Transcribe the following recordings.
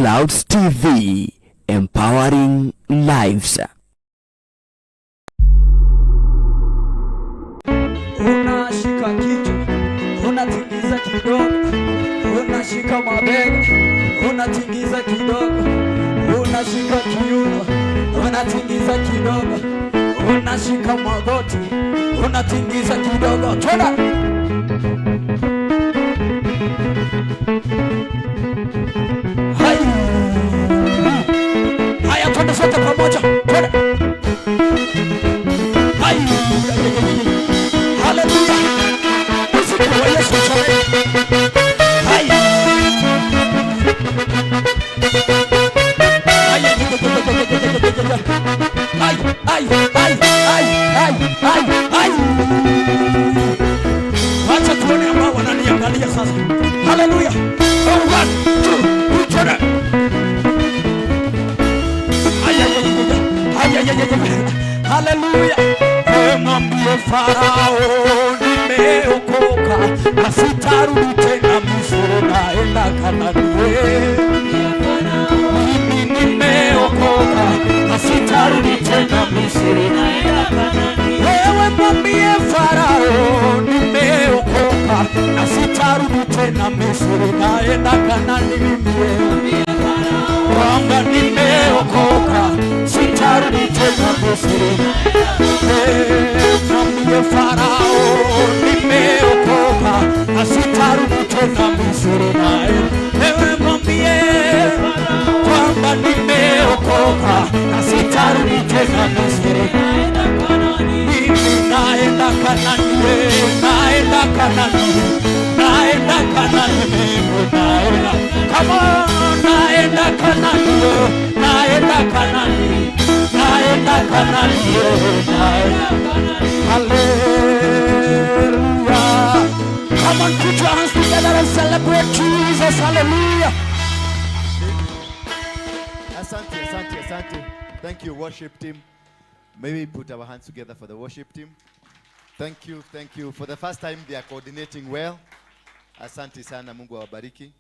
Clouds TV, empowering lives. Unashika kichwa, unatingiza kidogo, unashika mabega, unatingiza kidogo, unashika kiuno, unatingiza kidogo, unashika magoti, unatingiza kidogo. Twenda. Haya, twende sote pamoja. Twende. Haleluya. Muziki wa Yesu chale. Haya. Wacha tuone ambao wananiangalia sasa. Haleluya. One, two, twende. Haleluya. Mwambie Farao nimeokoka, na sitarudi tena Misri, naenda Kanaani. Mimi nimeokoka, na sitarudi tena Misri, naenda Kanaani. Wewe mwambie Farao nimeokoka, na sitarudi tena Misri, naenda Kanaani. Kwamba nimeokoka, sitarudi tena Misri. Mwambie Farao nimeokoka, na sitarudi tena Misri. Wewe mwambie kwamba nimeokoka, na sitarudi tena Misri. Mimi naenda Kanaani, naenda Kanaani, naenda Kanaani, naenda. Come on, naenda Kanaani, naenda Kanaani, naenda Kanaani, naenda Kanaani. Hallelujah. Come on, put your hands together and celebrate Jesus. Hallelujah. Asante, asante, asante. Thank you, worship team. Maybe put our hands together for the worship team. Thank you, thank you. For the first time, they are coordinating well. Asante sana, Mungu awabariki.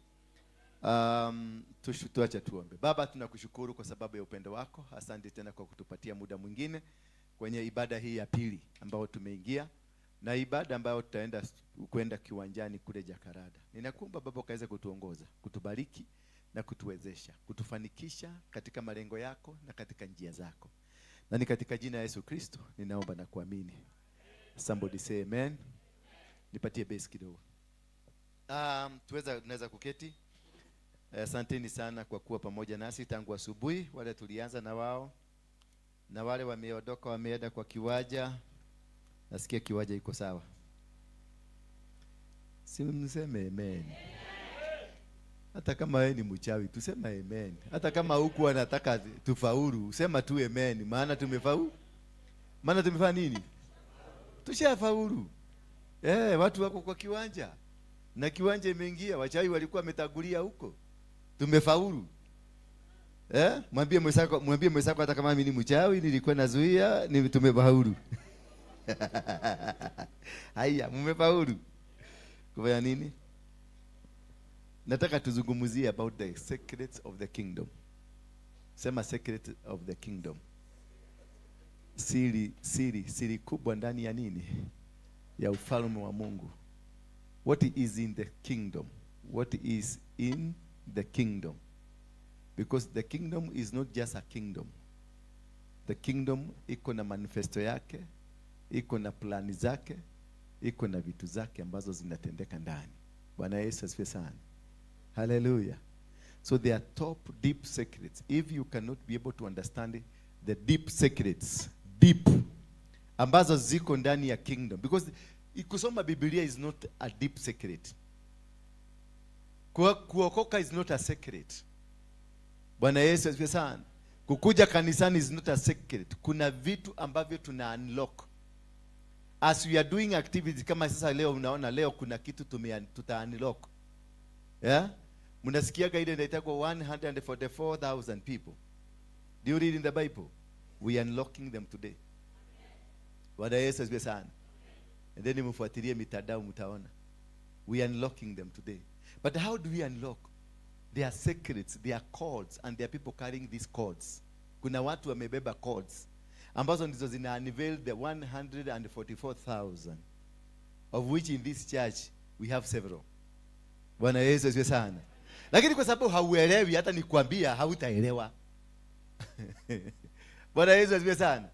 Tuache tuombe. Baba, tunakushukuru kwa sababu ya upendo wako. Asante tena kwa kutupatia muda mwingine kwenye ibada hii ya pili ambao tumeingia, na ibada ambayo tutaenda kwenda kiwanjani kule Jakarada. Ninakuomba Baba ukaweze kutuongoza, kutubariki na kutuwezesha, kutufanikisha katika malengo yako na katika njia zako. Na ni katika jina la Yesu Kristo ninaomba na kuamini. Somebody say amen. Nipatie bass kidogo. Tunaweza kuketi. Asanteni sana kwa kuwa pamoja nasi tangu asubuhi. Wale tulianza na wao, na wale wameondoka wameenda kwa kiwaja. Nasikia kiwaja iko sawa. Si mseme amen. Hata kama wewe ni mchawi tuseme amen. Hata kama huku anataka tufaulu, sema tu amen. Maana tumefaulu. Maana tumefanya nini? Tushafaulu. Watu wako kwa kiwanja. Na kiwanja imeingia, wachawi walikuwa wametagulia huko. Tumefaulu. Mwambie mwenzako hata kama mimi ni mchawi nilikuwa nazuia, tumefaulu. Haya, mmefaulu. Kufanya nini? Nataka tuzungumzie about the secrets of the kingdom. Sema secret of the kingdom. Siri kubwa ndani ya nini? Ya ufalme wa Mungu. What is in the kingdom? What is in the kingdom? Because the kingdom is not just a kingdom. The kingdom iko na manifesto yake, iko na plani zake, iko na vitu zake ambazo zinatendeka ndani. Bwana Yesu asifiwe sana. Hallelujah. So there are top deep secrets. If you cannot be able to understand the deep secrets, deep ambazo ziko ndani ya kingdom, because kusoma Biblia is not a deep secret. Kuokoka is not a secret. Bwana Yesu asifiwe sana. Kukuja kanisani is not a secret. Kuna vitu ambavyo tuna unlock. As we are doing activities kama sasa leo, unaona leo kuna kitu tuta unlock. Mnasikiaga ile inaitwa 144,000 people. Do you read in the Bible? We are unlocking them today. Bwana Yesu asifiwe sana. And then mfuatilie mitandao mtaona. We are unlocking them today. But how do we unlock? There are secrets, there are codes, and there are people carrying these codes. Kuna watu wamebeba codes ambazo ndizo zina unveil the 144,000, of which in this church we have several. Bwana Yesu asifiwe sana. Lakini kwa sababu hauelewi, hata nikwambia hautaelewa. Bwana Yesu asifiwe sana.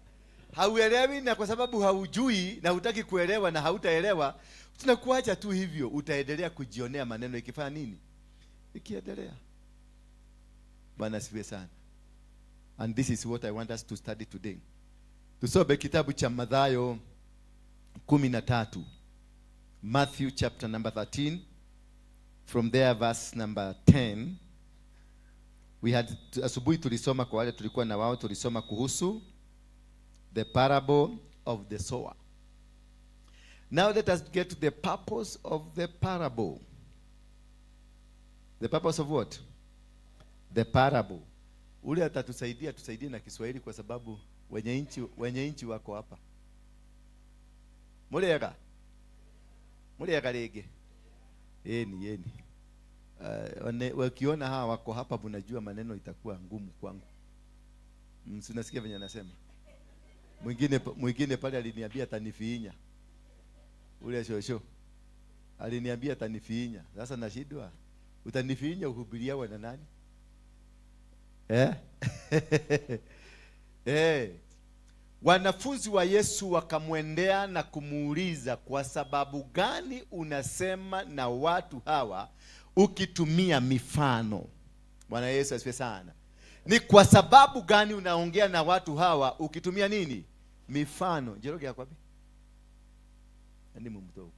Hauelewi, na kwa sababu haujui na hutaki kuelewa na hautaelewa, tunakuacha tu hivyo, utaendelea kujionea maneno ikifanya nini? Ikiendelea. Bwana asifiwe sana. And this is what I want us to study today. Tusome kitabu cha Mathayo 13. Matthew chapter number 13. From there verse number 10. We had asubuhi tulisoma, kwa wale tulikuwa na wao, tulisoma kuhusu the parable of the sower. Now let us get to the purpose of the parable. The purpose of what? The parable. Ule atatusaidia, tusaidie na Kiswahili kwa sababu wenye nchi wako hapa. Muleka lege. Yeni. Wakiona hawa wako hapa, mnajua maneno itakuwa ngumu kwangu. Msinasikia venye anasema. Mwingine pale aliniambia atanifiinya. Ule shosho aliniambia atanifiinya. Sasa nashindwa. Utanifiinya uhubiria wana nani? Wanafunzi wa Yesu wakamwendea na kumuuliza, kwa sababu gani unasema na watu hawa ukitumia mifano? Bwana Yesu asifiwe sana. Ni kwa sababu gani unaongea na watu hawa ukitumia nini? Mifano. Njoroge yako wapi? Ndi mumtoka.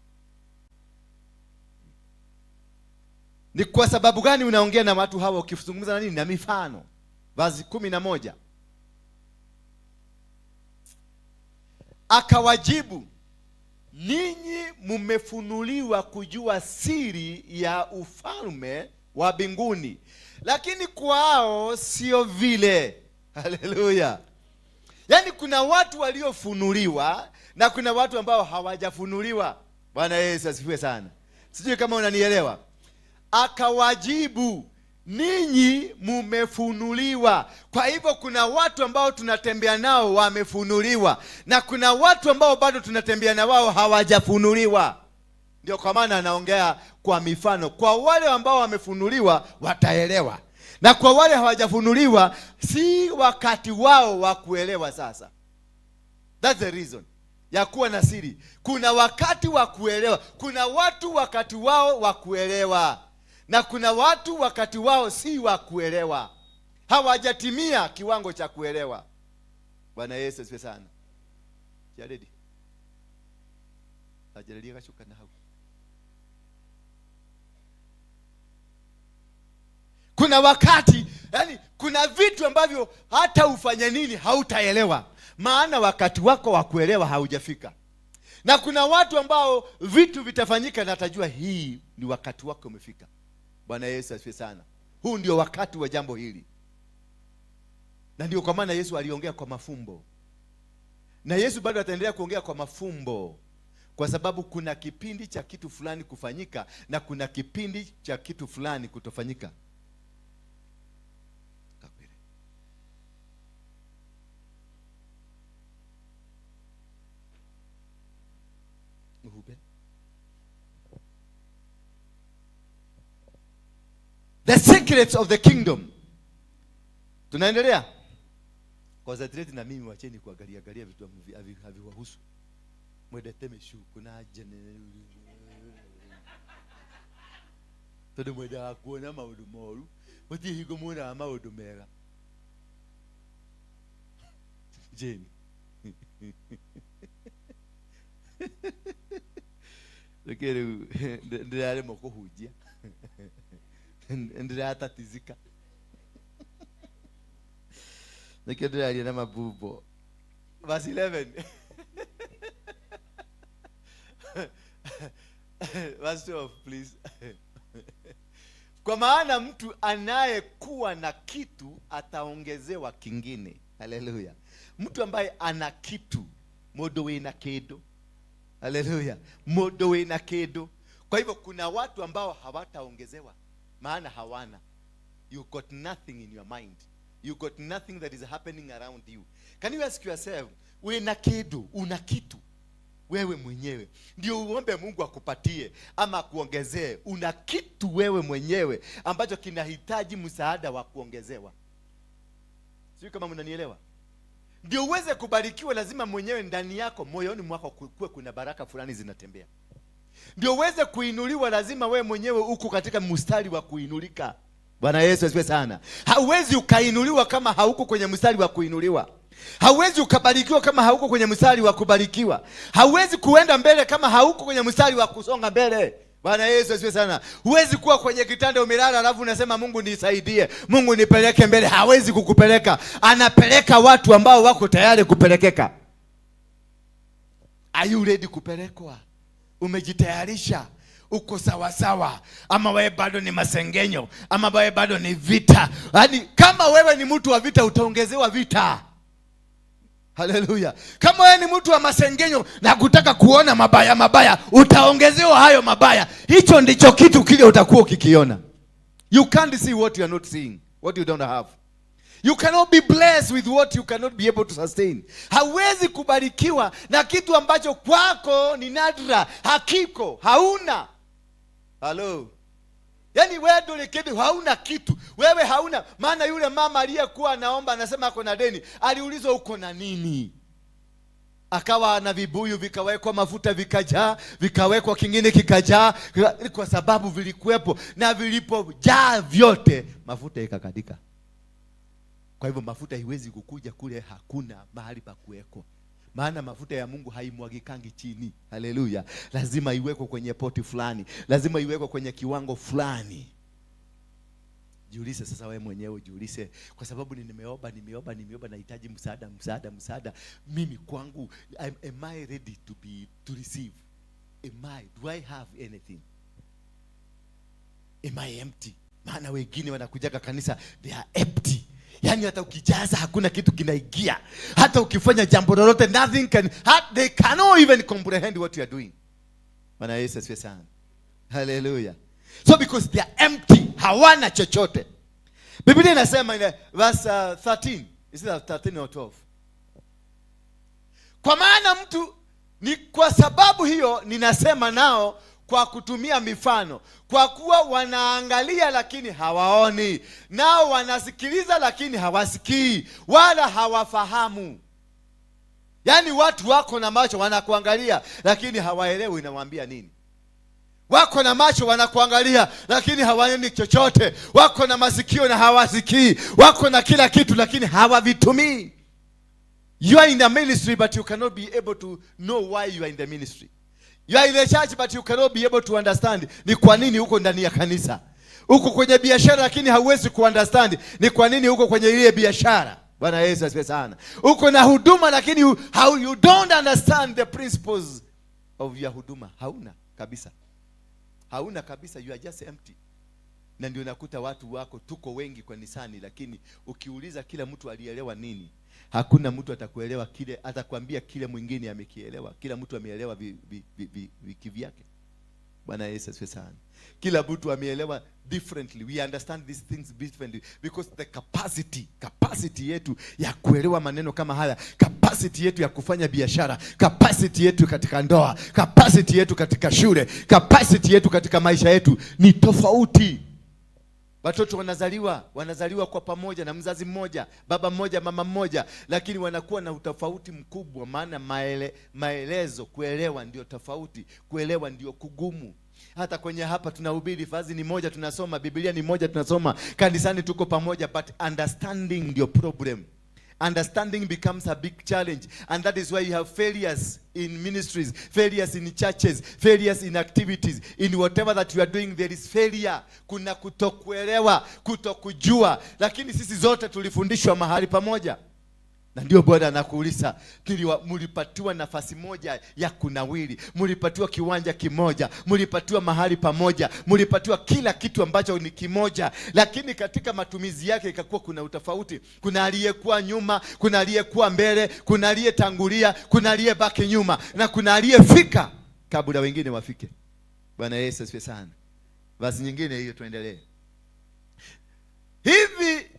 Ni kwa sababu gani unaongea na watu hawa ukizungumza na nini? Na mifano. Verse 11. Akawajibu, ninyi mumefunuliwa kujua siri ya ufalme wa mbinguni, lakini kwao sio vile. Haleluya. Yaani kuna watu waliofunuliwa na kuna watu ambao hawajafunuliwa. Bwana Yesu asifiwe sana. Sijui kama unanielewa. Akawajibu, ninyi mumefunuliwa. Kwa hivyo kuna watu ambao tunatembea nao wamefunuliwa, na kuna watu ambao bado tunatembea na wao hawajafunuliwa. Ndio kwa maana anaongea kwa mifano. Kwa wale ambao wamefunuliwa wataelewa, na kwa wale hawajafunuliwa si wakati wao wa kuelewa sasa. That's the reason ya kuwa na siri. Kuna wakati wa kuelewa. Kuna watu wakati wao wa kuelewa, na kuna watu wakati wao si wa kuelewa. Hawajatimia kiwango cha kuelewa. Bwana Yesu asifiwe sana. Jaredi. Ajaredia kashuka na hapo. Kuna wakati, yani kuna vitu ambavyo hata ufanye nini hautaelewa, maana wakati wako wa kuelewa haujafika. Na kuna watu ambao vitu vitafanyika na atajua hii ni wakati wako umefika. Bwana Yesu asifiwe sana. Huu ndio wakati wa jambo hili. Na ndio kwa maana Yesu aliongea kwa mafumbo. Na Yesu bado ataendelea kuongea kwa mafumbo, kwa sababu kuna kipindi cha kitu fulani kufanyika na kuna kipindi cha kitu fulani kutofanyika. The secrets of the kingdom. Tunaendelea. Concentrate na mimi, wacheni kuangalia vitu haviwahusu. Mwedeteme shu kuna jene. Todo mweda kuona maudu moru. Muti higo muna maudu mega. Jeni. Lekere ndale moko hujia. Ndira tatizika. Nikendera ali na mabubo. Verse 11. Verse 12 please. Kwa maana mtu anayekuwa na kitu ataongezewa kingine. Haleluya. Mtu ambaye ana kitu, modowe na kedo. Haleluya. Modowe na kedo. Kwa hivyo kuna watu ambao hawataongezewa, maana hawana. You got nothing in your mind. You got nothing that is happening around you. Can you ask yourself, una kitu wewe mwenyewe ndio uombe Mungu akupatie ama kuongezee? Una kitu wewe mwenyewe ambacho kinahitaji msaada wa kuongezewa. Sio kama mnanielewa? Ndio uweze kubarikiwa, lazima mwenyewe ndani yako, moyoni mwako kuwe kuna baraka fulani zinatembea. Ndio uweze kuinuliwa, lazima wewe mwenyewe uko katika mstari wa kuinulika. Bwana Yesu asifiwe sana. Hauwezi ukainuliwa kama hauko kwenye mstari wa kuinuliwa. Hauwezi ukabarikiwa kama hauko kwenye mstari wa kubarikiwa. Hauwezi kuenda mbele kama hauko kwenye mstari wa kusonga mbele. Bwana Yesu asifiwe sana. Huwezi kuwa kwenye kitanda umelala alafu unasema Mungu nisaidie, Mungu nipeleke mbele. Hawezi kukupeleka. Anapeleka watu ambao wako tayari kupelekeka. Are you ready kupelekwa? Umejitayarisha? Uko sawa sawa? Ama wewe bado ni masengenyo? Ama wewe bado ni vita? Yaani kama wewe ni mtu wa vita, utaongezewa vita. Haleluya. Kama wewe ni mtu wa masengenyo na kutaka kuona mabaya, utaongezewa hayo mabaya. Hicho ndicho kitu kile utakuwa ukikiona. You can't see what you are not seeing, what you don't have. You cannot be blessed with what you cannot be able to sustain. Hauwezi kubarikiwa na kitu ambacho kwako ni nadra, hakiko, hauna. Hello. Yaani wewe ndio kitu, hauna kitu. Wewe hauna. Maana yule mama aliyekuwa anaomba anasema ako na deni, aliulizwa uko na nini? Akawa na vibuyu vikawekwa mafuta vikajaa, vikawekwa kingine kikajaa, kwa sababu vilikuwepo, na vilipojaa vyote mafuta ikakadika. Kwa hivyo mafuta haiwezi kukuja kule hakuna mahali pa kuwekwa. Maana mafuta ya Mungu haimwagikangi chini. Haleluya. Lazima iwekwe kwenye poti fulani. Lazima iwekwe kwenye kiwango fulani. Jiulize sasa wewe mwenyewe, jiulize, kwa sababu nimeomba nahitaji msaada. Mimi kwangu, am I ready to receive? Do I have anything? Am I empty? Maana wengine wanakujaga kanisa, they are empty. Yaani hata ukijaza hakuna kitu kinaingia. Hata ukifanya jambo lolote, they cannot even comprehend what you are doing. Bwana Yesu asifiwe sana. Hallelujah. So because they are empty, hawana chochote. Biblia inasema ile verse 13, is it 13 or 12? Kwa maana mtu, ni kwa sababu hiyo ninasema nao kwa kutumia mifano, kwa kuwa wanaangalia lakini hawaoni, nao wanasikiliza lakini hawasikii, wala hawafahamu. Yaani watu wako na macho wanakuangalia lakini hawaelewi inawaambia nini. Wako na macho wanakuangalia lakini hawaoni chochote. Wako na masikio na hawasikii. Wako na kila kitu lakini hawavitumii. You are in the ministry but you cannot be able to know why you are in the ministry. You are in the church but you cannot be able to understand ni kwa nini uko ndani ya kanisa. Uko kwenye biashara lakini hauwezi kuunderstand ni kwa nini uko kwenye ile biashara. Bwana Yesu asifiwe sana. Uko na huduma lakini you don't understand the principles of your huduma. Hauna kabisa. Hauna kabisa, you are just empty. Na ndio nakuta watu wako tuko wengi kwa nisani, lakini ukiuliza kila mtu alielewa nini, hakuna mtu atakuelewa kile, atakwambia kile mwingine amekielewa. Kila mtu ameelewa kivyake. Bwana Yesu asifiwe sana. Kila mtu ameelewa differently. We understand these things differently because the capacity yetu ya kuelewa maneno kama haya, capacity yetu ya kufanya biashara, capacity yetu katika ndoa, capacity yetu katika shule, capacity yetu katika maisha yetu ni tofauti. Watoto wanazaliwa kwa pamoja na mzazi mmoja, baba mmoja, mama mmoja, lakini wanakuwa na utofauti mkubwa. Maana maelezo, kuelewa ndio tofauti, kuelewa ndio kugumu. Hata kwenye hapa tunahubiri, vazi ni moja tunasoma, Biblia ni moja tunasoma, kanisani tuko pamoja, but understanding ndio problem. Understanding becomes a big challenge, and that is why you have failures in ministries, failures in churches, failures in activities, in whatever that you are doing there is failure. Kuna kutokuelewa, kutokujua, lakini sisi zote tulifundishwa mahali pamoja. Na ndio Bwana anakuuliza, mlipatiwa nafasi moja ya kunawili, mlipatiwa kiwanja kimoja, mlipatiwa mahali pamoja, mlipatiwa kila kitu ambacho ni kimoja, lakini katika matumizi yake ikakuwa kuna utofauti. Kuna aliyekuwa nyuma, kuna aliyekuwa mbele, kuna aliyetangulia, kuna aliyebaki nyuma, na kuna aliyefika kabla wengine wafike. Bwana Yesu asifiwe sana. Basi nyingine hiyo tuendelee. Hivi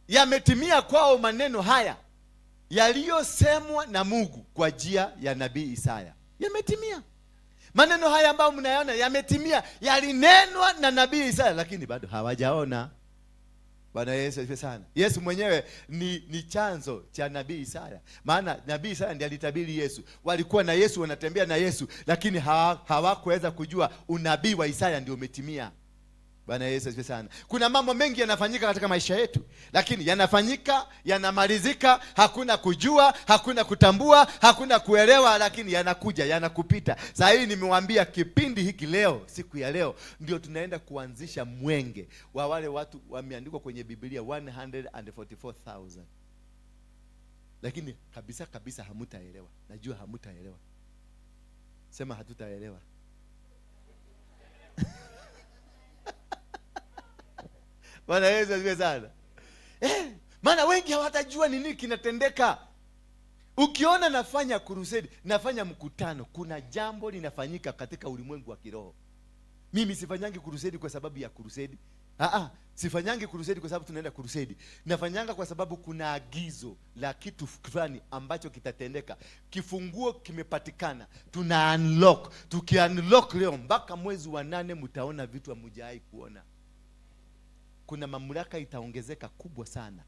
yametimia kwao maneno haya yaliyosemwa na Mungu kwa njia ya nabii Isaya. Yametimia. Maneno haya ambayo mnayaona yametimia, yalinenwa na nabii Isaya, lakini bado hawajaona. Bwana Yesu asifiwe sana. Yesu mwenyewe ni chanzo cha nabii Isaya. Maana nabii Isaya ndiye alitabiri Yesu. Walikuwa na Yesu, wanatembea na Yesu, lakini hawakuweza kujua unabii wa Isaya ndio umetimia. Bwana Yesu asifiwe sana. Kuna mambo mengi yanafanyika katika maisha yetu, lakini yanafanyika, yanamalizika, hakuna kujua, hakuna kutambua, hakuna kuelewa, lakini yanakuja, yanakupita. Sasa hii nimewaambia kipindi hiki leo, siku ya leo ndio tunaenda kuanzisha mwenge wa wale watu wameandikwa kwenye Biblia 144,000. Lakini kabisa hamutaelewa. Najua hamutaelewa. Sema hatutaelewa. Bwana Yesu asifiwe sana. Maana wengi hawatajua nini kinatendeka. Ukiona nafanya crusade, nafanya mkutano, kuna jambo linafanyika katika ulimwengu wa kiroho. Mimi sifanyangi crusade kwa sababu ya crusade. Sifanyangi crusade kwa sababu tunaenda crusade. Nafanyanga kwa sababu kuna agizo la kitu fulani ambacho kitatendeka. Kifunguo kimepatikana. Tuna unlock. Tuki-unlock leo mpaka mwezi wa 8 mtaona vitu hamjawahi kuona. Kuna mamlaka itaongezeka kubwa sana.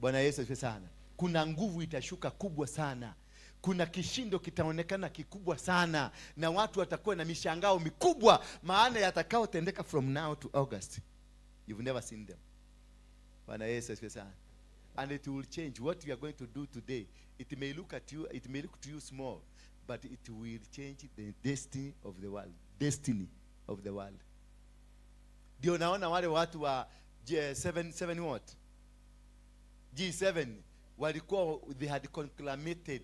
Bwana Yesu asifiwe sana. Kuna nguvu itashuka kubwa sana. Kuna kishindo kitaonekana kikubwa sana, na watu watakuwa na mishangao mikubwa, maana yatakao tendeka from now to August. You've never seen them. Bwana Yesu asifiwe sana. And it will change what we are going to do today. It may look to you small, but it will change the destiny of the world. Destiny of the world. Ndio naona wale watu wa G7 what? G7 walikuwa, they had conclamated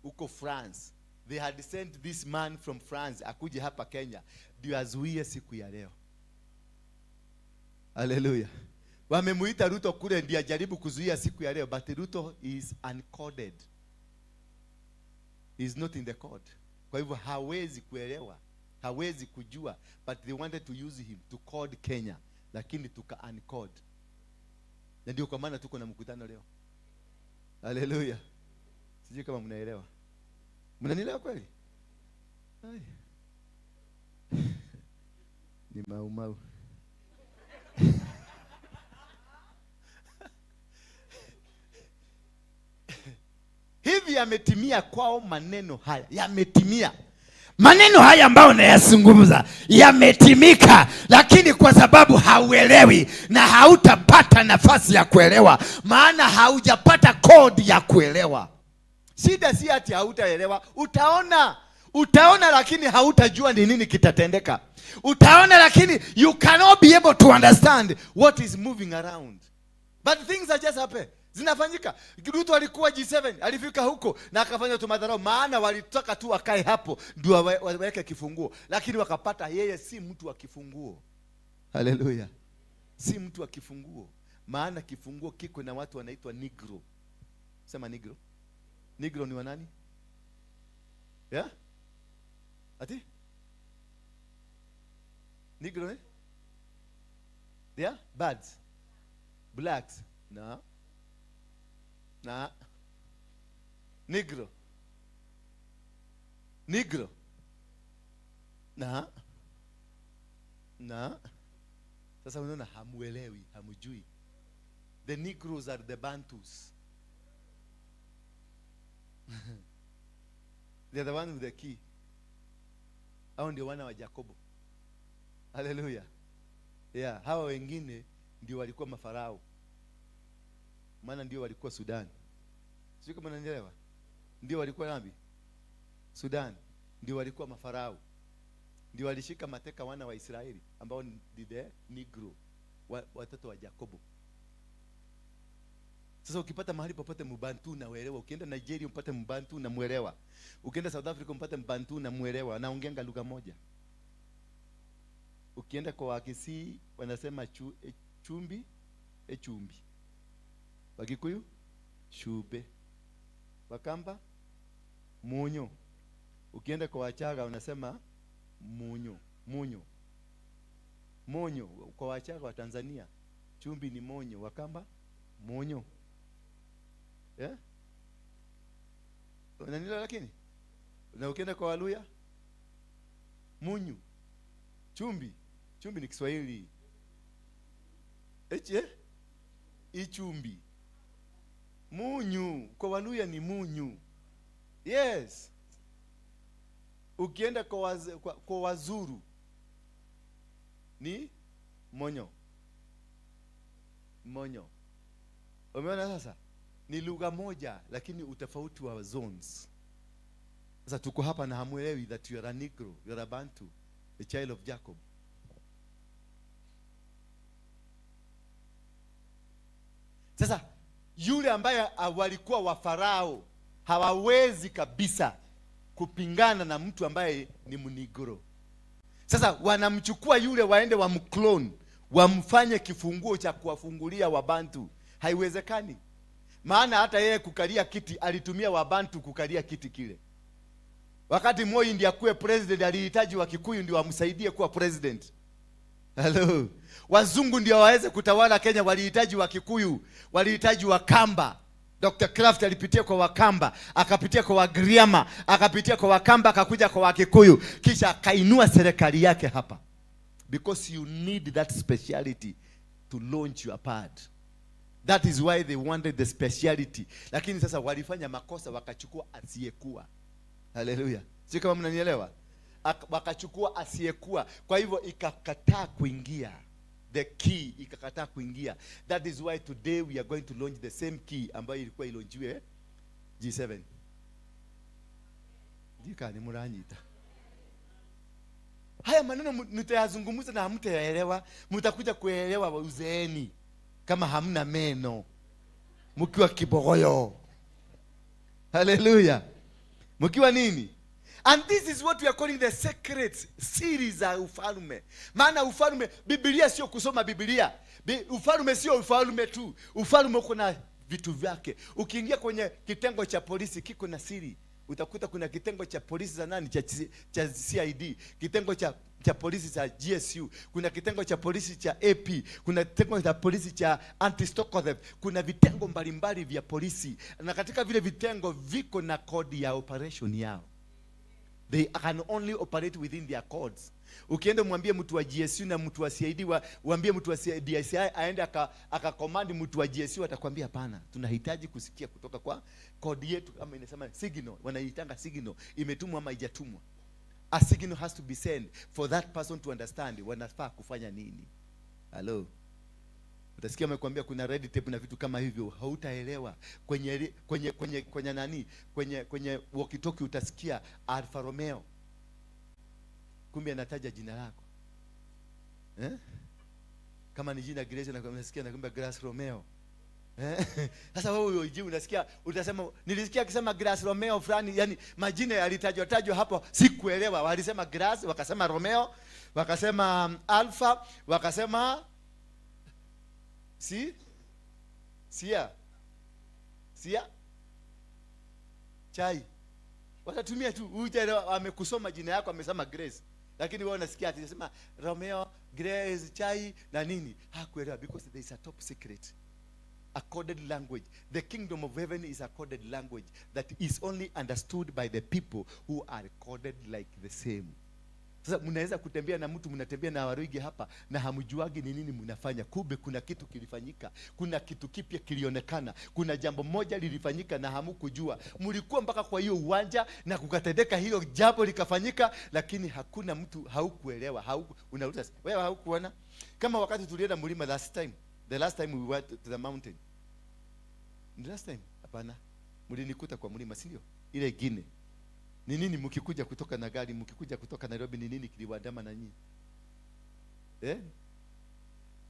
huko France. They had sent this man from France akuje hapa Kenya ndio azuie siku ya leo. Hallelujah. Wamemuita Ruto kule ndio ajaribu kuzuia siku ya leo, but Ruto is uncoded. He is not in the code. Kwa hivyo hawezi kuelewa, hawezi kujua, but they wanted to use him to code Kenya, lakini tuka uncode. Na ndio kwa maana tuko na mkutano leo. Hallelujah. Sijui kama mnaelewa. Mnanielewa kweli? Hai. Ni mau. Hivi yametimia kwao maneno haya. Yametimia. Maneno haya ambayo nayazungumza yametimika, lakini kwa sababu hauelewi na hautapata nafasi ya kuelewa, maana haujapata kodi ya kuelewa. Shida si ati hautaelewa, utaona lakini hautajua ni nini kitatendeka. Utaona lakini you cannot be able to understand what is moving around. But things are just happening. Zinafanyika. Ruto alikuwa G7, alifika huko na akafanya tu madharau, maana walitaka tu wakae hapo ndio waweke kifunguo, lakini wakapata yeye si mtu wa kifunguo. Hallelujah. Si mtu wa kifunguo, maana kifunguo kiko na watu wanaitwa Negro. Sema Negro. Negro ni wanani? Yeah? Ati? Negro eh? Yeah? Birds. Blacks. No. Na Negro. Na sasa unaona hamuelewi, hamujui. The Negroes are the Bantus. They are the one with the key. Hao ndio wana wa Jacobo. Hallelujah. Yeah, hawa wengine ndio walikuwa mafarao. Maana ndio walikuwa Sudan. Sio kama unanielewa? Ndio walikuwa nabi Sudan. Ndio walikuwa mafarao. Ndio walishika mateka wana wa Israeli ambao ni the Negro, watoto wa Jacobo. Sasa ukipata mahali popote Mbantu na uelewa, ukienda Nigeria upate Mbantu na muelewa, ukienda South Africa upate Mbantu na muelewa, anaongea lugha moja. Ukienda kwa Wakisii wanasema chumbi, chumbi. Wakikuyu shube. Wakamba munyo. Ukienda kwa Wachaga unasema munyo. Kwa Wachaga wa Tanzania Chumvi ni monyo, Wakamba monyo. Yeah? Unanila lakini? Na ukienda kwa Waluya munyu. Chumvi ni Kiswahili. Ichumbi. Munyu kwa Waluya ni munyu. Yes. Ukienda kwa Wazuru ni monyo. Umeona sasa? Ni lugha moja lakini utofauti wa zones. Sasa tuko hapa na hamuelewi that you are a Negro, you are a Bantu, a child of Jacob. Sasa yule ambaye walikuwa wa Farao hawawezi kabisa kupingana na mtu ambaye ni Mnigro. Sasa wanamchukua yule waende wamclone, wamfanye kifunguo cha kuwafungulia Wabantu. Haiwezekani. Maana hata yeye kukalia kiti alitumia Wabantu kukalia kiti kile. Wakati Moi ndiye akuwe president alihitaji Wakikuyu ndio wamsaidie kuwa president. Hello. Wazungu ndio waweze kutawala Kenya walihitaji Wakikuyu, walihitaji Wakamba. Dr. Kraft alipitia kwa Wakamba, akapitia kwa Wagiriama, akapitia kwa Wakamba, akakuja kwa Wakikuyu, kisha akainua serikali yake hapa. Because you need that speciality to launch your part. That is why they wanted the speciality. Lakini sasa walifanya makosa wakachukua asiyekuwa. Hallelujah. Sio kama mnanielewa? Wakachukua asiyekuwa. Kwa hivyo ikakataa kuingia. The key ikakataa kuingia. That is why today we are going to launch the same key ambayo ilikuwa ilonjiwe G7. Jika ni muranyita. Haya maneno mtayazungumza na hamtayaelewa, mtakuja kuelewa uzeeni kama hamna meno. Mkiwa kibogoyo. Hallelujah. Mkiwa nini? And this is what we are calling the secret series za ufalme. Maana ufalme, Biblia sio kusoma Biblia. Ufalme sio ufalme tu. Ufalme uko na vitu vyake. Ukiingia kwenye kitengo cha polisi kiko na siri. Utakuta kuna kitengo cha polisi za nani cha CID, kitengo cha polisi cha GSU, kuna kitengo cha polisi cha AP, kuna kitengo cha polisi cha anti-stock theft, kuna vitengo mbalimbali vya polisi, na katika vile vitengo viko na code ya operation yao. They can only operate within their codes. Ukienda mwambie mtu wa GSU na mtu wa CID, mwambie mtu wa DCI aende akakomandi mtu wa GSU, atakwambia hapana, tunahitaji kusikia kutoka kwa code yetu, ama inasema signal, wanaitanga signal, imetumwa ama haijatumwa. A signal has to be sent for that person to understand wanafaa kufanya nini. Hello. Utasikia amekwambia kuna red tape na vitu kama hivyo, hautaelewa. Kwenye nani? Kwenye walkie-talkie utasikia Alfa Romeo. Kumbe anataja jina lako. Kama ni jina Grace na unasikia nakwambia Grace Romeo. Sasa wewe uje unasikia utasema nilisikia akisema Grace Romeo fulani, yani majina yalitajwa hapo sikuelewa. Walisema Grace, wakasema Romeo, wakasema Alpha, wakasema Sia chai. Watatumia tu uje amekusoma jina yako amesema Grace. Lakini wewe unasikia atisema Romeo, Grace, chai na nini? Hakuelewa because there is a top secret. A coded language. The kingdom of heaven is a coded language that is only understood by the people who are coded like the same. Sasa mnaweza kutembea na mtu, mnatembea na Waruigi hapa na hamjuagi ni nini mnafanya. Kumbe kuna kitu kilifanyika, kuna kitu kipya kilionekana, kuna jambo moja lilifanyika na hamkujua. Mlikuwa mpaka kwa hiyo uwanja na kukatendeka hilo jambo likafanyika, lakini hakuna mtu haukuelewa. Unauliza wewe haukuona? Kama wakati tulienda mlima the last time we went to the mountain. The last time hapana, mlinikuta kwa mlima, si ndio? Ile Gine. Ni nini mkikuja kutoka na gari, mkikuja kutoka Nairobi, ni nini kiliwaandama na nyinyi?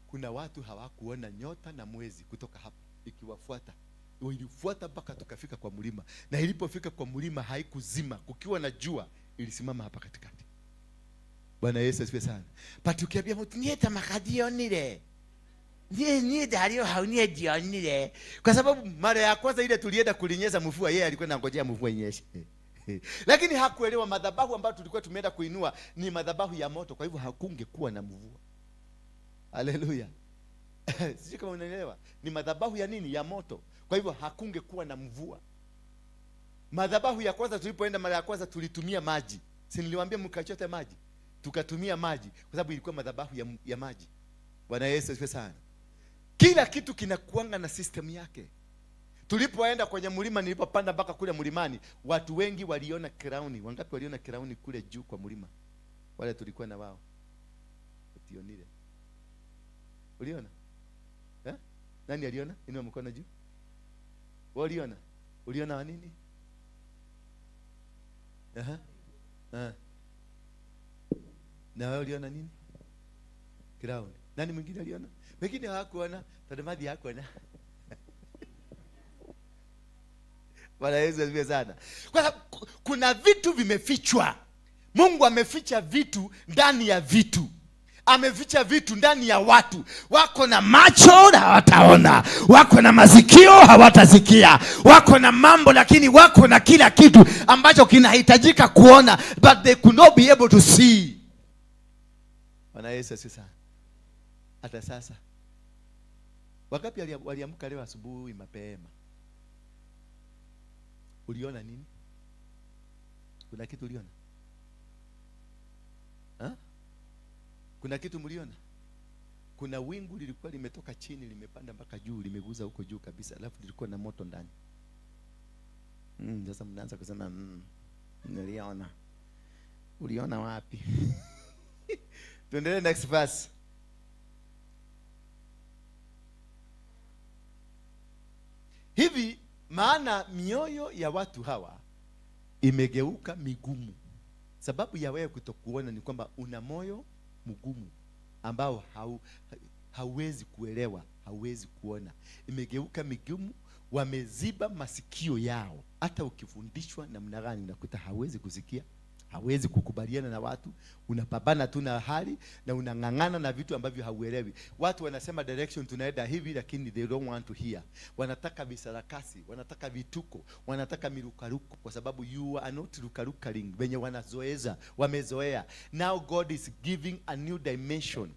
Kuna watu hawakuona nyota na mwezi kutoka hapa ikiwafuata. Ilifuata mpaka tukafika kwa mlima. Na ilipofika kwa mlima haikuzima, kukiwa na jua ilisimama hapa katikati. Bwana Yesu asifiwe sana. Patukiambia mtu nieta makadionire. Ni dario haunie dionire. Kwa sababu mara ya kwanza ile tulienda kulinyesha mvua, yeye alikuwa anangojea mvua inyeshe. Lakini hakuelewa madhabahu ambayo tulikuwa tumeenda kuinua ni madhabahu ya moto, kwa hivyo hakungekuwa na mvua. Haleluya. Sijui kama unaelewa. Ni madhabahu ya nini? Ya moto. Kwa hivyo hakungekuwa na mvua. Madhabahu ya kwanza tulipoenda mara ya kwanza tulitumia maji. Si niliwaambia mkachote maji? Tukatumia maji kwa sababu ilikuwa madhabahu ya maji. Bwana Yesu asifiwe sana. Kila kitu kinakuanga na system yake. Tulipoenda kwenye mlima, nilipopanda mpaka kule mlimani, watu wengi waliona crown. Wangapi waliona crown kule juu kwa mlima? Wale tulikuwa na wao. Utionile. Uliona? Nani aliona? Inua mkono juu. Uliona? Uliona nini? Na wewe uliona nini? Crown. Nani mwingine aliona? Wengine hawakuona, tadamadi hakuona. Bwana Yesu asifiwe sana. Kwa sababu kuna vitu vimefichwa. Mungu ameficha vitu ndani ya vitu. Ameficha vitu ndani ya watu. Wako na macho na hawataona, wako na masikio hawatasikia, wako na mambo lakini wako na kila kitu ambacho kinahitajika kuona, but they could not be able to see. Bwana Yesu asifiwe sana. Hata sasa wakapi waliamka leo asubuhi mapema? Uliona nini? Kuna kitu uliona? Kuna kitu mliona? Kuna wingu lilikuwa limetoka chini limepanda mpaka juu, limeguza huko juu kabisa, alafu lilikuwa na moto ndani. Sasa mnaanza kusema niliona. Uliona wapi? Tuendelee next verse. Hivi maana mioyo ya watu hawa imegeuka migumu. Sababu ya wewe kutokuona ni kwamba una moyo mgumu ambao hauwezi kuelewa, hauwezi kuona. Imegeuka migumu, wameziba masikio yao. Hata ukifundishwa namna gani unakuta hawezi kusikia, hawezi kukubaliana na watu, unapambana tu na hali na unang'ang'ana na vitu ambavyo hauelewi. Watu wanasema direction tunaenda hivi, lakini they don't want to hear. Wanataka visarakasi, wanataka vituko, wanataka mirukaruko, kwa sababu you are not rukarukaling. Wenye wanazoeza, wamezoea. Now God is giving a new dimension.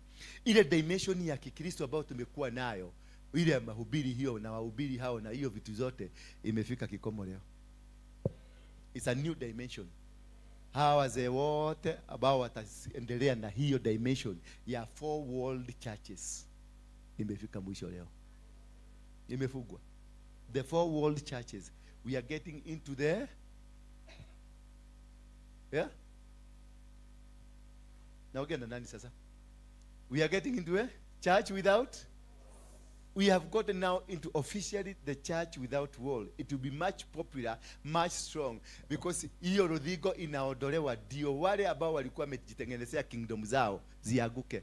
Ile dimension ya Kikristo ambayo tumekuwa nayo, ile ya mahubiri hiyo na wahubiri hao na hiyo vitu zote, imefika kikomo leo. It's a new dimension. Hawa wazee wote ambao wataendelea na hiyo dimension ya 4 world churches imefika mwisho leo. Imefugwa. The 4 world churches. We are getting into the Now again, nani sasa? We are getting into a church without. We have gotten now into officially the church without wall. It will be much popular, much strong, because hiyo rodhigo inaondolewa, ndio wale ambao walikuwa wamejitengenezea kingdom zao ziaguke.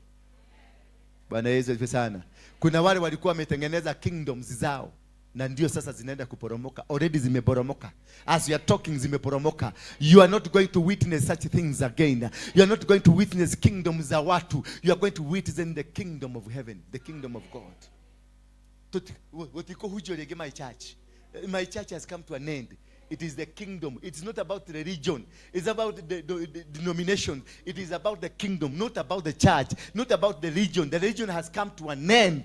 Bwana Yesu asifiwe sana. Kuna wale walikuwa wametengeneza kingdoms zao na ndio sasa zinaenda kuporomoka. Already zimeporomoka. As you are talking zimeporomoka. You are not going to witness such things again. You are not going to witness kingdoms za watu. You are going to witness the kingdom of heaven, the kingdom of God. My church. My church has come to an end. It is the kingdom. It's not about the religion. It's about the denomination. It is about the kingdom, not about the church, not about the religion. The religion has come to an end.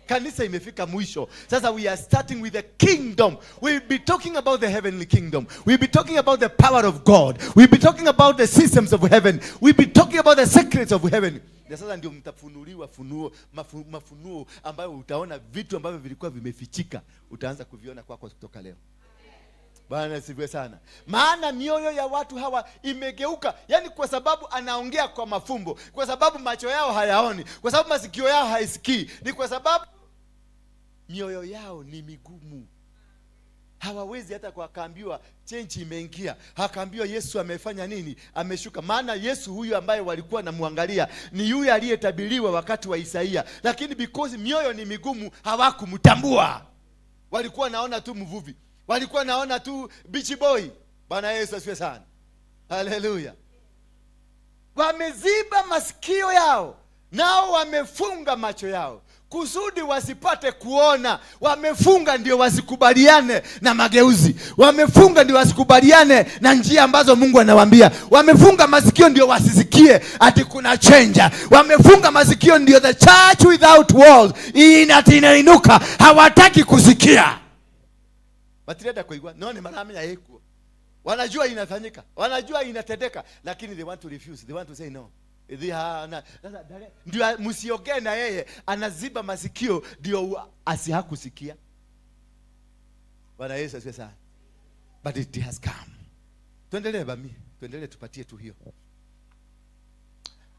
Kanisa imefika mwisho. Sasa we are starting with the kingdom. We'll be talking about the heavenly kingdom. We'll be talking about the power of God. We'll be talking about the systems of heaven. We'll be talking about the secrets of heaven. Na sasa ndio mtafunuliwa mafunuo ambayo utaona vitu ambavyo vilikuwa vimefichika, utaanza kuviona kwako kutoka leo. Bwana asifiwe sana. Maana mioyo ya watu hawa imegeuka, yani kwa sababu anaongea kwa mafumbo, kwa sababu macho yao hayaoni, kwa sababu masikio yao haisikii, ni kwa sababu mioyo yao ni migumu. Hawawezi hata kwa kaambiwa change imeingia, akaambiwa Yesu amefanya nini, ameshuka. Maana Yesu huyu ambaye walikuwa namuangalia ni yule aliyetabiriwa wakati wa Isaia, lakini because mioyo ni migumu hawakumtambua. Walikuwa naona tu mvuvi, walikuwa naona tu beach boy. Bwana Yesu asifiwe sana. Haleluya. Wameziba masikio yao, nao wamefunga macho yao. kusudi wasipate kuona. Wamefunga ndio wasikubaliane na mageuzi. Wamefunga ndio wasikubaliane na njia ambazo Mungu anawaambia. Wamefunga masikio ndio wasisikie ati kuna change. Wamefunga masikio ndio the church without walls inainuka. Hawataki kusikia. Batireda kuigwa none marame ya yeku. Wanajua inafanyika, wanajua inatendeka, lakini they want to refuse. They want to say no. Ndio msiongee na yeye, anaziba masikio ndio asihakusikia. Bwana Yesu asifiwe sana. But it has come. Tuendelee bami, tuendelee tupatie tu hiyo.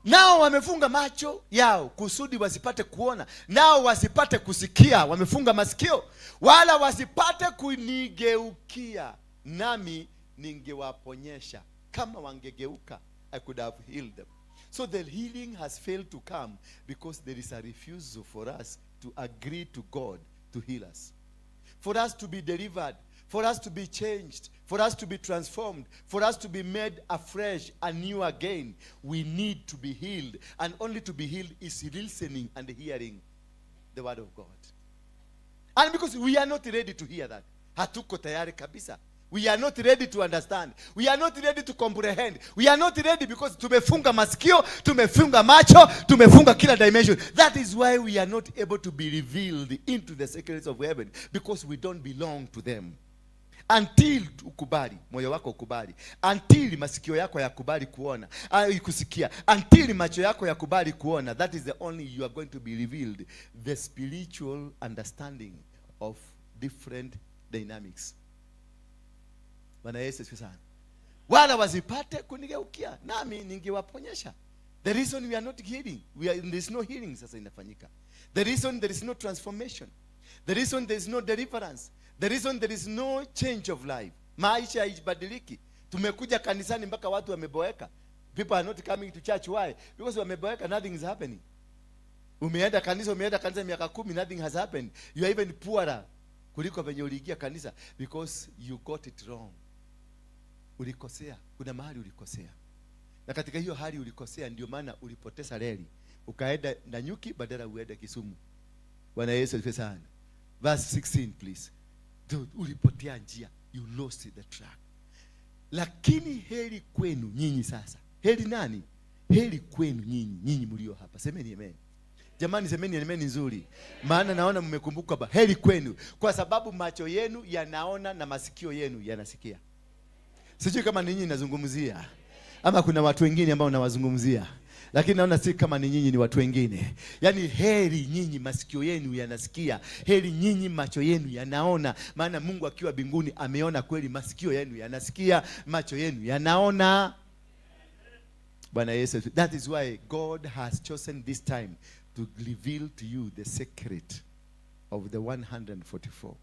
Nao wamefunga macho yao kusudi wasipate kuona, nao wasipate kusikia. Wamefunga masikio wala wasipate kunigeukia, nami ningewaponyesha. Kama wangegeuka, I could have healed them. So the healing has failed to come because there is a refusal for us to agree to God to heal us, for us to be delivered, for us to be changed, for us to be transformed, for us to be made afresh and new again. We need to be healed, and only to be healed is listening and hearing the word of God. And because we are not ready to hear that, hatuko tayari kabisa. We are not ready to understand. We are not ready to comprehend. We are not ready because tumefunga masikio, tumefunga macho, tumefunga kila dimension. That is why we are not able to be revealed into the secrets of heaven, because we don't belong to them. Until ukubali, moyo wako ukubali. Until masikio yako yakubali kuona, kusikia. Until macho yako yakubali kuona, that is the only you are going to be revealed. The spiritual understanding of different dynamics. Bwana Yesu asifiwe sana. Wala wasipate kunigeukia, nami ningewaponyesha. The reason we are not healing, there is no healing sasa inafanyika. The reason there is no transformation. The reason there is no deliverance. The reason there is no change of life. Maisha haibadiliki. Tumekuja kanisani mpaka watu wameboeka. People are not coming to church. Why? Because wameboeka, nothing is happening. Umeenda kanisa miaka 10, nothing has happened. You are even poorer kuliko venye uliingia kanisa because you got it wrong. Ulikosea, kuna mahali ulikosea. Na katika hiyo hali ulikosea ndio maana ulipoteza reli. Ukaenda Nanyuki badala uende Kisumu. Bwana Yesu asifiwe sana. Verse 16 please. Ulipotea njia, you lost the track. Lakini heri kwenu nyinyi sasa. Heri nani? Heri kwenu nyinyi mlio hapa. Semeni amen. Jamani, semeni amen nzuri. Maana naona mmekumbuka ba. Heri kwenu kwa sababu macho yenu yanaona na masikio yenu yanasikia. Sijui kama ni nyinyi nazungumzia ama kuna watu wengine ambao nawazungumzia, lakini naona si kama ni nyinyi, ni watu wengine. Yaani heri nyinyi masikio yenu yanasikia, heri nyinyi macho yenu yanaona. Maana Mungu akiwa mbinguni ameona kweli masikio yenu yanasikia, macho yenu yanaona. Bwana Yesu. That is why God has chosen this time to reveal to you the secret of the 144.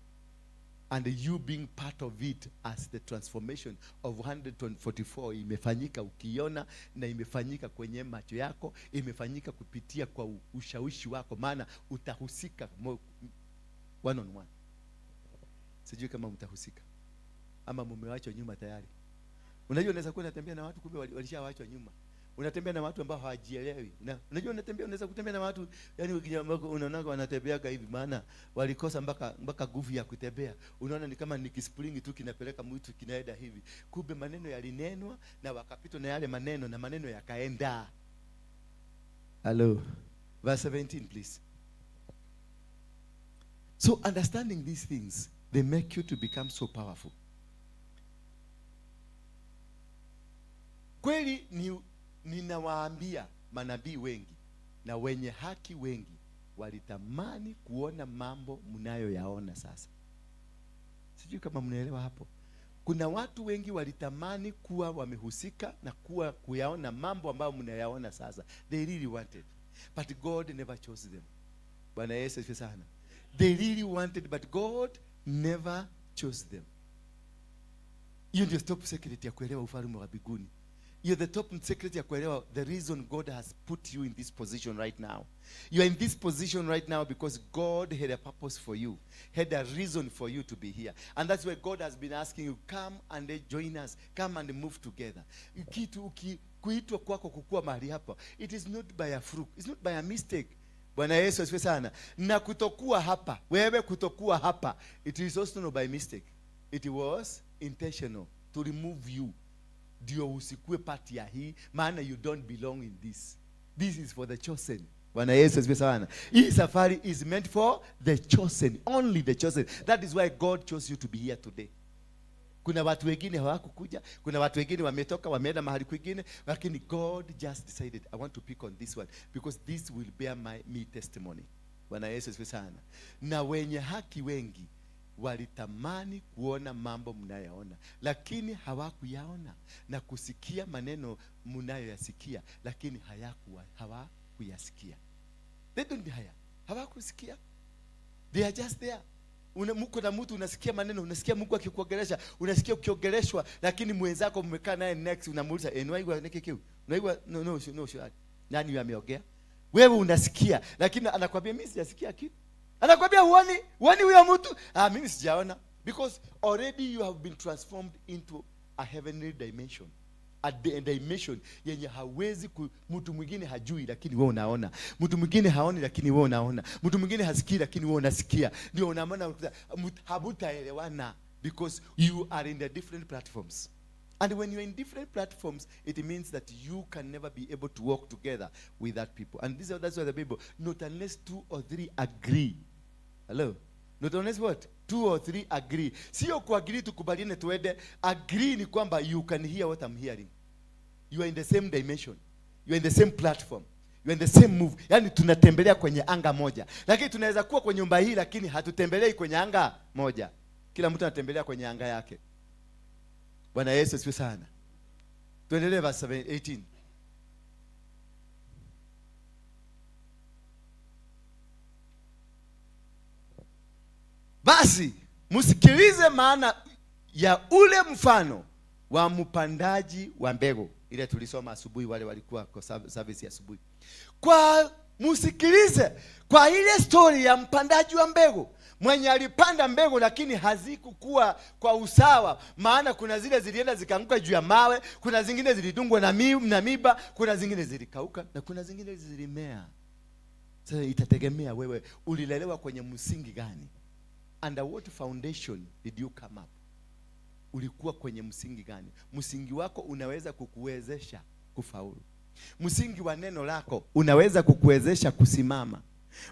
And you being part of it as the transformation of 144 imefanyika ukiona, na imefanyika kwenye macho yako, imefanyika kupitia kwa ushawishi wako, maana utahusika one on one. Sijui kama mtahusika ama mumewachwa nyuma tayari. Unajua unaweza kuwa unatembea na watu kumbe walishawachwa nyuma. Unatembea na watu ambao hawajielewi. Unajua unaweza kutembea na watu yani unaona wanatembeaga hivi maana walikosa mpaka nguvu ya kutembea. Unaona ni kama ni kispring tu kinapeleka mtu kinaenda hivi. Kumbe maneno yalinenwa na wakapitwa na yale maneno na maneno yakaenda. Hello. Verse 17 please. So understanding these things, they make you to become so powerful. Kweli ninawaambia manabii wengi na wenye haki wengi walitamani kuona mambo mnayoyaona sasa. Sijui kama mnaelewa hapo. Kuna watu wengi walitamani kuwa wamehusika na kuyaona mambo ambayo mnayaona sasa. They really wanted, but God never chose them. Bwana Yesu asifiwe sana. They really wanted, but God never chose them. Hiyo ndio top secret ya kuelewa ufalme wa mbinguni. You're the top secret ya kuelewa the reason God has put you in this position right now. You are in this position right now because God had a purpose for you, had a reason for you to be here. And that's why God has been asking you, come and join us, come and move together. Kuitwa kwako kukua mahali hapa, it is not by a fluke, it's not by a mistake. Bwana Yesu asifiwe sana. Na kutokuwa hapa, wewe kutokuwa hapa, it is also not by mistake. It was intentional to remove you. Ndio usikue part ya hii, maana you don't belong in this. This is for the chosen. Bwana Yesu asifiwe sana. Hii safari is meant for the chosen, only the chosen. That is why God chose you to be here today. Kuna watu wengine hawakukuja, kuna watu wengine wametoka, wameenda mahali kwingine, lakini God just decided, I want to pick on this one because this will bear me testimony. Bwana Yesu asifiwe sana. Na wenye haki wengi walitamani kuona mambo mnayoona, lakini hawakuyaona, na kusikia maneno mnayoyasikia, lakini hawakuyasikia. They don't hear. Hawakusikia. They are just there. Mko na mtu unasikia maneno, unasikia Mungu akikuongelesha, unasikia ukiongeleshwa, lakini mwenzako mmekaa naye next unamuuliza, "Enwaiwa nikikiu?" Unaiwa no. Nani ameongea? Wewe unasikia, lakini anakuambia mimi sijasikia kitu. Anakuambia huoni huyo mtu? Mimi sijaona, because already you have been transformed into a heavenly dimension. A dimension yenye hawezi mtu mwingine hajui, lakini wewe unaona. Mtu mwingine haoni, lakini wewe unaona. Mtu mwingine hasikii, lakini wewe unasikia. Ndio unaona hamtaelewana, because you are in the different platforms. And when you are in different platforms, it means that you can never be able to work together with that people. And that's why the Bible, not unless 2 or 3 agree. Hello? Not unless what? 2 or 3 agree. Sio kuagree tukubaliane tuende. Agree ni kwamba you can hear what I'm hearing. You are in the same dimension. You are in the same platform. You are in the same move. Yani tunatembelea kwenye anga moja. Lakini tunaweza kuwa kwenye nyumba hii, lakini hatutembelei kwenye anga moja. Kila mtu anatembelea kwenye anga yake. Bwana Yesu asifiwe sana. Tuendelee verse 18. Basi msikilize maana ya ule mfano wa mpandaji wa mbegu. Ile tulisoma asubuhi, wale walikuwa kwa service ya asubuhi. Kwa msikilize kwa ile story ya mpandaji wa mbegu. Mwenye alipanda mbegu lakini hazikukua kwa usawa, maana kuna zile zilienda zikaanguka juu ya mawe, kuna zingine zilidungwa na miba, kuna zingine zilikauka, na kuna zingine zilimea. Sasa itategemea wewe ulilelewa kwenye msingi gani. Under what foundation did you come up? Ulikuwa kwenye msingi gani? Msingi wako unaweza kukuwezesha kufaulu. Msingi wa neno lako unaweza kukuwezesha kusimama.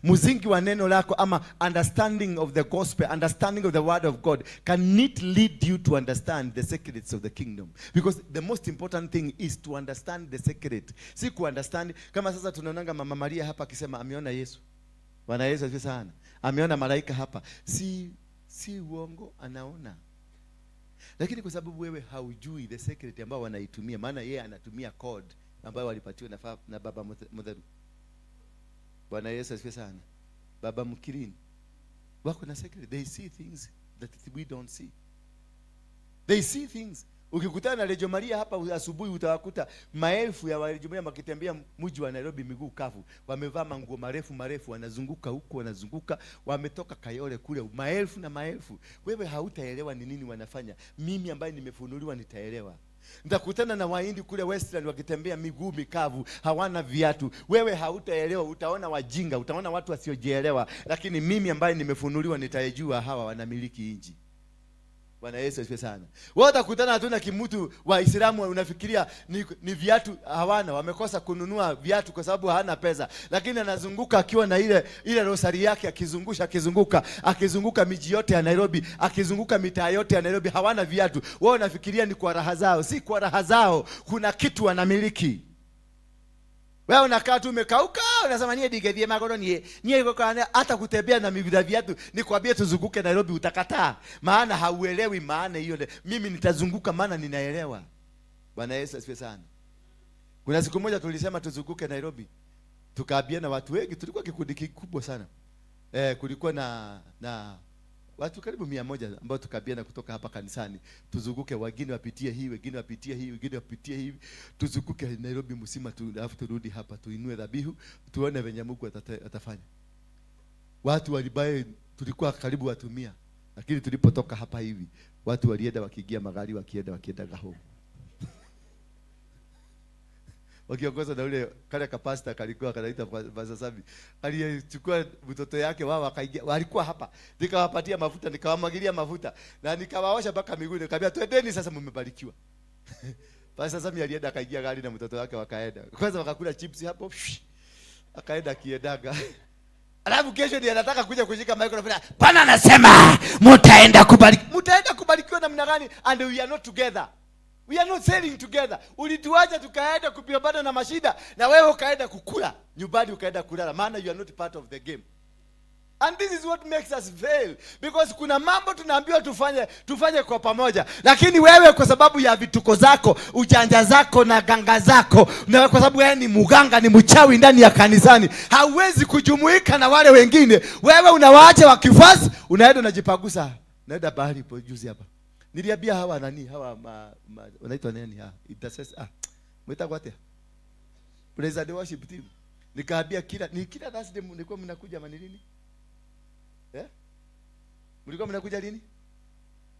Msingi wa neno lako ama understanding of the gospel, understanding of the word of God can it lead you to understand the secrets of the kingdom, because the most important thing is to understand the secret. Si ku understand kama sasa tunaonanga Mama Maria hapa akisema ameona Yesu. Bwana Yesu asifiwe sana. Ameona malaika hapa. Si uongo, anaona. Lakini kwa sababu wewe haujui the secret ambao wanaitumia, maana yeye anatumia code ambayo walipatiwa na baba Mudharu. Bwana Yesu asifiwe sana. Baba Mkirini wako na secret. They see things that we don't see. They see things. Ukikutana na Lejo Maria hapa asubuhi utawakuta maelfu ya Lejo Maria wakitembea mji wa Nairobi miguu kavu. Wamevaa manguo marefu, wanazunguka huko, wanazunguka, wametoka Kayole kule, maelfu na maelfu. Wewe hautaelewa ni nini wanafanya. Mimi ambaye nimefunuliwa nitaelewa. Nitakutana na Wahindi kule Westland wakitembea miguu mikavu, hawana viatu. Wewe hautaelewa, utaona wajinga, utaona watu wasiojielewa, lakini mimi ambaye nimefunuliwa nitajua hawa wanamiliki nchi. Bwana Yesu asifiwe sana. Wewe utakutana tu na kimutu wa Islamu, unafikiria ni viatu hawana, wamekosa kununua viatu kwa sababu hana pesa, lakini anazunguka akiwa na ile rosari yake akizunguka miji yote ya Nairobi, akizunguka mitaa yote ya Nairobi, hawana viatu. Wewe unafikiria ni kwa raha zao. Si kwa raha zao, kuna kitu wanamiliki. Wewe unakaa tu umekauka, unasema nie digevie magoro nie hata kutembea na miguu viatu, nikwambie tuzunguke Nairobi utakataa, maana hauelewi maana hiyo. Mimi nitazunguka maana ninaelewa. Bwana Yesu asifiwe sana. Kuna siku moja tulisema tuzunguke Nairobi, tukaambiana watu wengi, tulikuwa kikundi kikubwa sana. Kulikuwa na watu karibu 100 ambao tukaambiana kutoka hapa kanisani tuzunguke, wengine wapitie hii, wengine wapitie hii, wengine wapitie hivi, tuzunguke Nairobi mzima alafu turudi hapa tuinue dhabihu, tuone venye Mungu atafanya. Watu walibaye, tulikuwa karibu watu 100, lakini tulipotoka hapa hivi watu walienda wakiingia magari wakienda home. wakiongozwa na ule kale kapasta kalikuwa kanaita Pastor Sami. Alichukua mtoto yake wao akaingia, walikuwa hapa. Nikawapatia mafuta, nikawamwagilia mafuta na nikawaosha mpaka miguu, nikamwambia twendeni sasa mmebarikiwa. Pastor Sami alienda akaingia gari na mtoto wake wakaenda. Kwanza wakakula chips hapo. Akaenda kiedaga. Alafu kesho ndiye anataka kuja kushika microphone. Bwana anasema mtaenda kubarikiwa namna gani? And we are not together. We are not sailing together. Ulituacha tukaenda kupambana na mashida na wewe ukaenda kukula. Nyumbani ukaenda kulala. Maana you are not part of the game. And this is what makes us fail. Because kuna mambo tunaambiwa tufanye kwa pamoja. Lakini wewe kwa sababu ya vituko zako, ujanja zako na ganga zako, na kwa sababu wewe ni muganga, ni mchawi ndani ya kanisani, hauwezi kujumuika na wale wengine. Wewe unawaacha wakifasi, unaenda unajipagusa. Naenda bahari po juzi hapa. Niliambia hawa nani, hawa wanaitwa nani intercessor. Mwita kwate. Praise and worship team. Nikaambia kila Thursday mlikuwa mnakuja manilini? Mlikuwa mnakuja lini?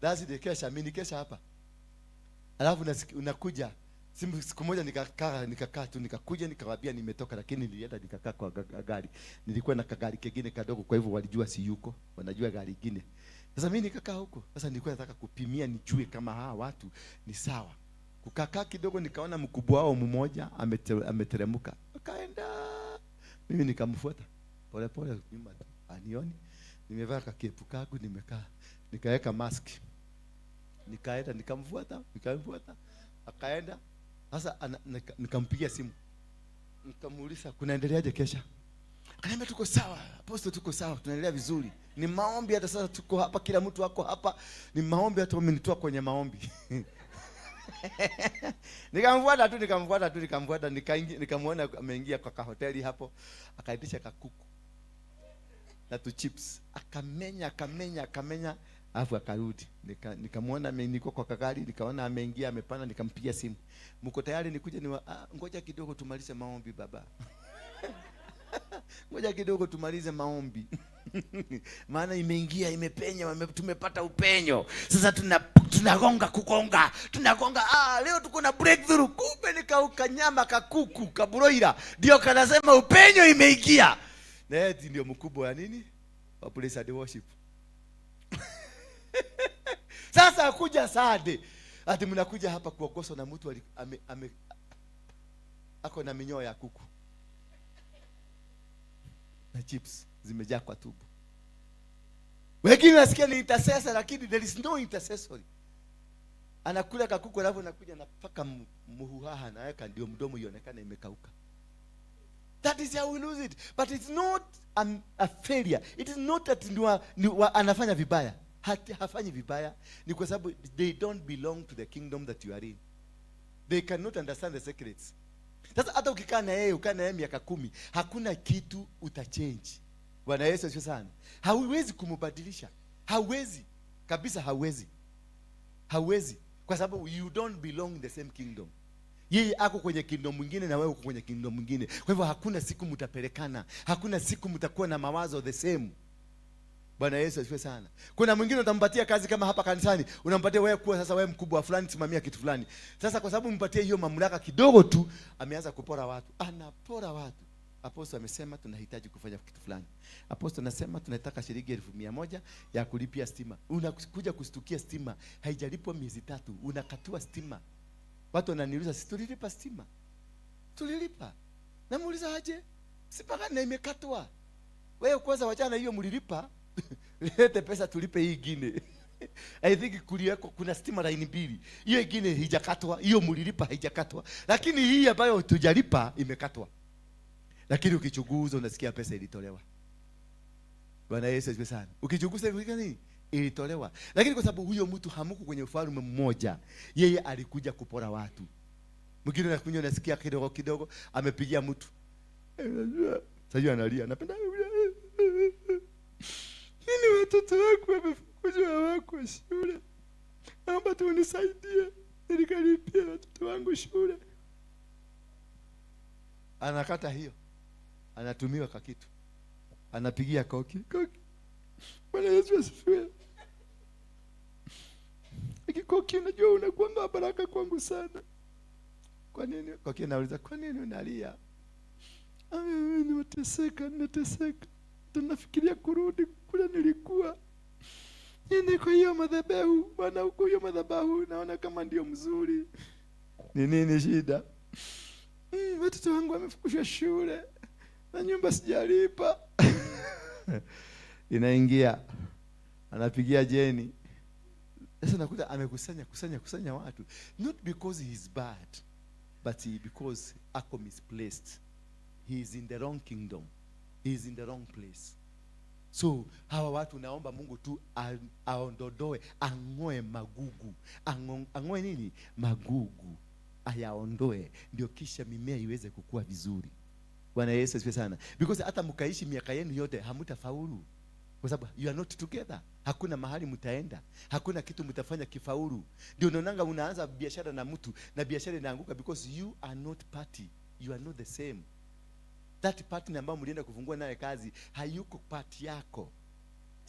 Thursday kesha, mimi kesha hapa. Alafu unakuja. Siku moja nikakaa tu nikakuja nikawaambia nimetoka, lakini nilienda nikakaa kwa gari. Nilikuwa na kagari kingine kadogo, kwa hivyo walijua si yuko, wanajua gari lingine. Sasa mimi nikakaa huko. Sasa nilikuwa nataka kupimia nijue kama hawa watu ni sawa. Kukaa kidogo nikaona mkubwa wao mmoja ameteremka. Akaenda. Mimi nikamfuata. Pole pole nyuma tu. Anioni. Nimevaa kakepu kangu nimekaa. Nikaweka mask. Nikaenda nikamfuata. Akaenda. Sasa nikampigia simu. Nikamuuliza kunaendeleaje kesha? Akaniambia tuko sawa. Apostle tuko sawa. Tunaendelea vizuri. Ni maombi hata sasa tuko hapa, kila mtu wako hapa. Ni maombi hata umenitoa kwenye maombi. Nikamfuata nikamwona ameingia kwa hoteli hapo, akaitisha kakuku na tu chips, akamenya alafu akarudi. Nikamwona niko kwa kagari, nikaona ameingia amepanda, nikampigia simu. Mko tayari nikuje? Ngoja kidogo tumalize maombi baba. Ngoja kidogo tumalize maombi. Maana imeingia imepenya, tumepata upenyo. Sasa tunagonga kugonga. Leo tuko na breakthrough. Kumbe nikaukanyama kakuku kaburoira. Ndio kanasema upenyo imeingia. Na yeye ndio mkubwa wa nini? Wa praise and worship. Sasa kuja Sade. Ati mnakuja hapa kuogoswa na mtu ako na minyoo ya kuku. Na chips zimejaa kwa tubo. Wengine nasikia ni intercessor, lakini there is no intercessory. Anakula kakuku alafu anakuja napaka muhuhaha na weka ndio mdomo ionekane imekauka. That is how we lose it. But it's not a failure. It is not that anafanya vibaya. Hafanyi vibaya. Ni kwa sababu they don't belong to the kingdom that you are in. They cannot understand the secrets. Sasa hata ukikaa na yeye miaka 10, hakuna kitu utachange. Bwana Yesu asifiwe sana. Hauwezi kumbadilisha. Hauwezi. Kabisa hauwezi. Hauwezi. Kwa sababu you don't belong in the same kingdom. Yeye ako kwenye kingdom mwingine na wewe uko kwenye kingdom mwingine. Kwa hivyo hakuna siku mtapelekana. Hakuna siku mtakuwa na mawazo the same. Bwana Yesu asifiwe sana. Kuna mwingine utampatia kazi kama hapa kanisani, unampatia wewe kuwa sasa wewe mkubwa fulani, simamia kitu fulani. Sasa kwa sababu mpatie hiyo mamlaka kidogo tu, ameanza kupora watu. Anapora watu. Apostle amesema tunahitaji kufanya kitu fulani. Apostle anasema tunataka shilingi 1,100 ya kulipia stima. Unakuja kustukia stima haijalipwa miezi 3, unakatua stima. Watu wananiuliza si tulilipa stima? Tulilipa. Namuuliza aje? Sipaka na imekatwa. Wewe kwanza wachana hiyo mlilipa. Lete pesa tulipe hii ingine. I think kuna stima line 2. Hiyo ingine haijakatwa, hiyo mlilipa haijakatwa. Lakini hii ambayo tujalipa imekatwa. Lakini ukichunguza unasikia pesa ilitolewa. Bwana Yesu asifiwe sana. Ukichunguza nini? Ilitolewa. Lakini kwa sababu huyo mtu hamuko kwenye ufalme mmoja, yeye alikuja kupora watu. Mwingine anakunywa nasikia kidogo amepigia mtu. Sasa analia, napenda nini watoto wako wamefukuzwa wako shule. Naomba tu unisaidie nikalipia watoto wangu shule. Anakata hiyo. Anatumiwa kwa kitu. Anapigia koki. Bwana Yesu asifiwe. Koki unajua unakuanga baraka kwangu sana. kwa nini? Kwa kile nauliza, kwa nini unalia? Mimi nateseka. Tunafikiria kurudi kule nilikuwa. Nini kwa hiyo madhabahu, bwana huko hiyo madhabahu naona kama ndio mzuri. Ni nini shida? Watoto wangu wamefukushwa shule. Na nyumba sijalipa. Inaingia. Anapigia Jeni. Sasa nakuta amekusanya watu. Not because he is bad, but because ako misplaced. He is in the wrong kingdom. He is in the wrong place. So hawa watu naomba Mungu tu aondodoe, ang'oe magugu. Ang'oe nini? Magugu. Ayaondoe ndio kisha mimea iweze kukua vizuri. Bwana Yesu asifiwe sana. Because hata mkaishi miaka yenu yote hamtafaulu. Kwa sababu you are not together. Hakuna mahali mtaenda. Hakuna kitu mtafanya kifaulu. Ndio unaonanga unaanza biashara na mtu na biashara inaanguka because you are not party. You are not the same. That partner ambaye mlienda kufungua naye kazi hayuko party yako.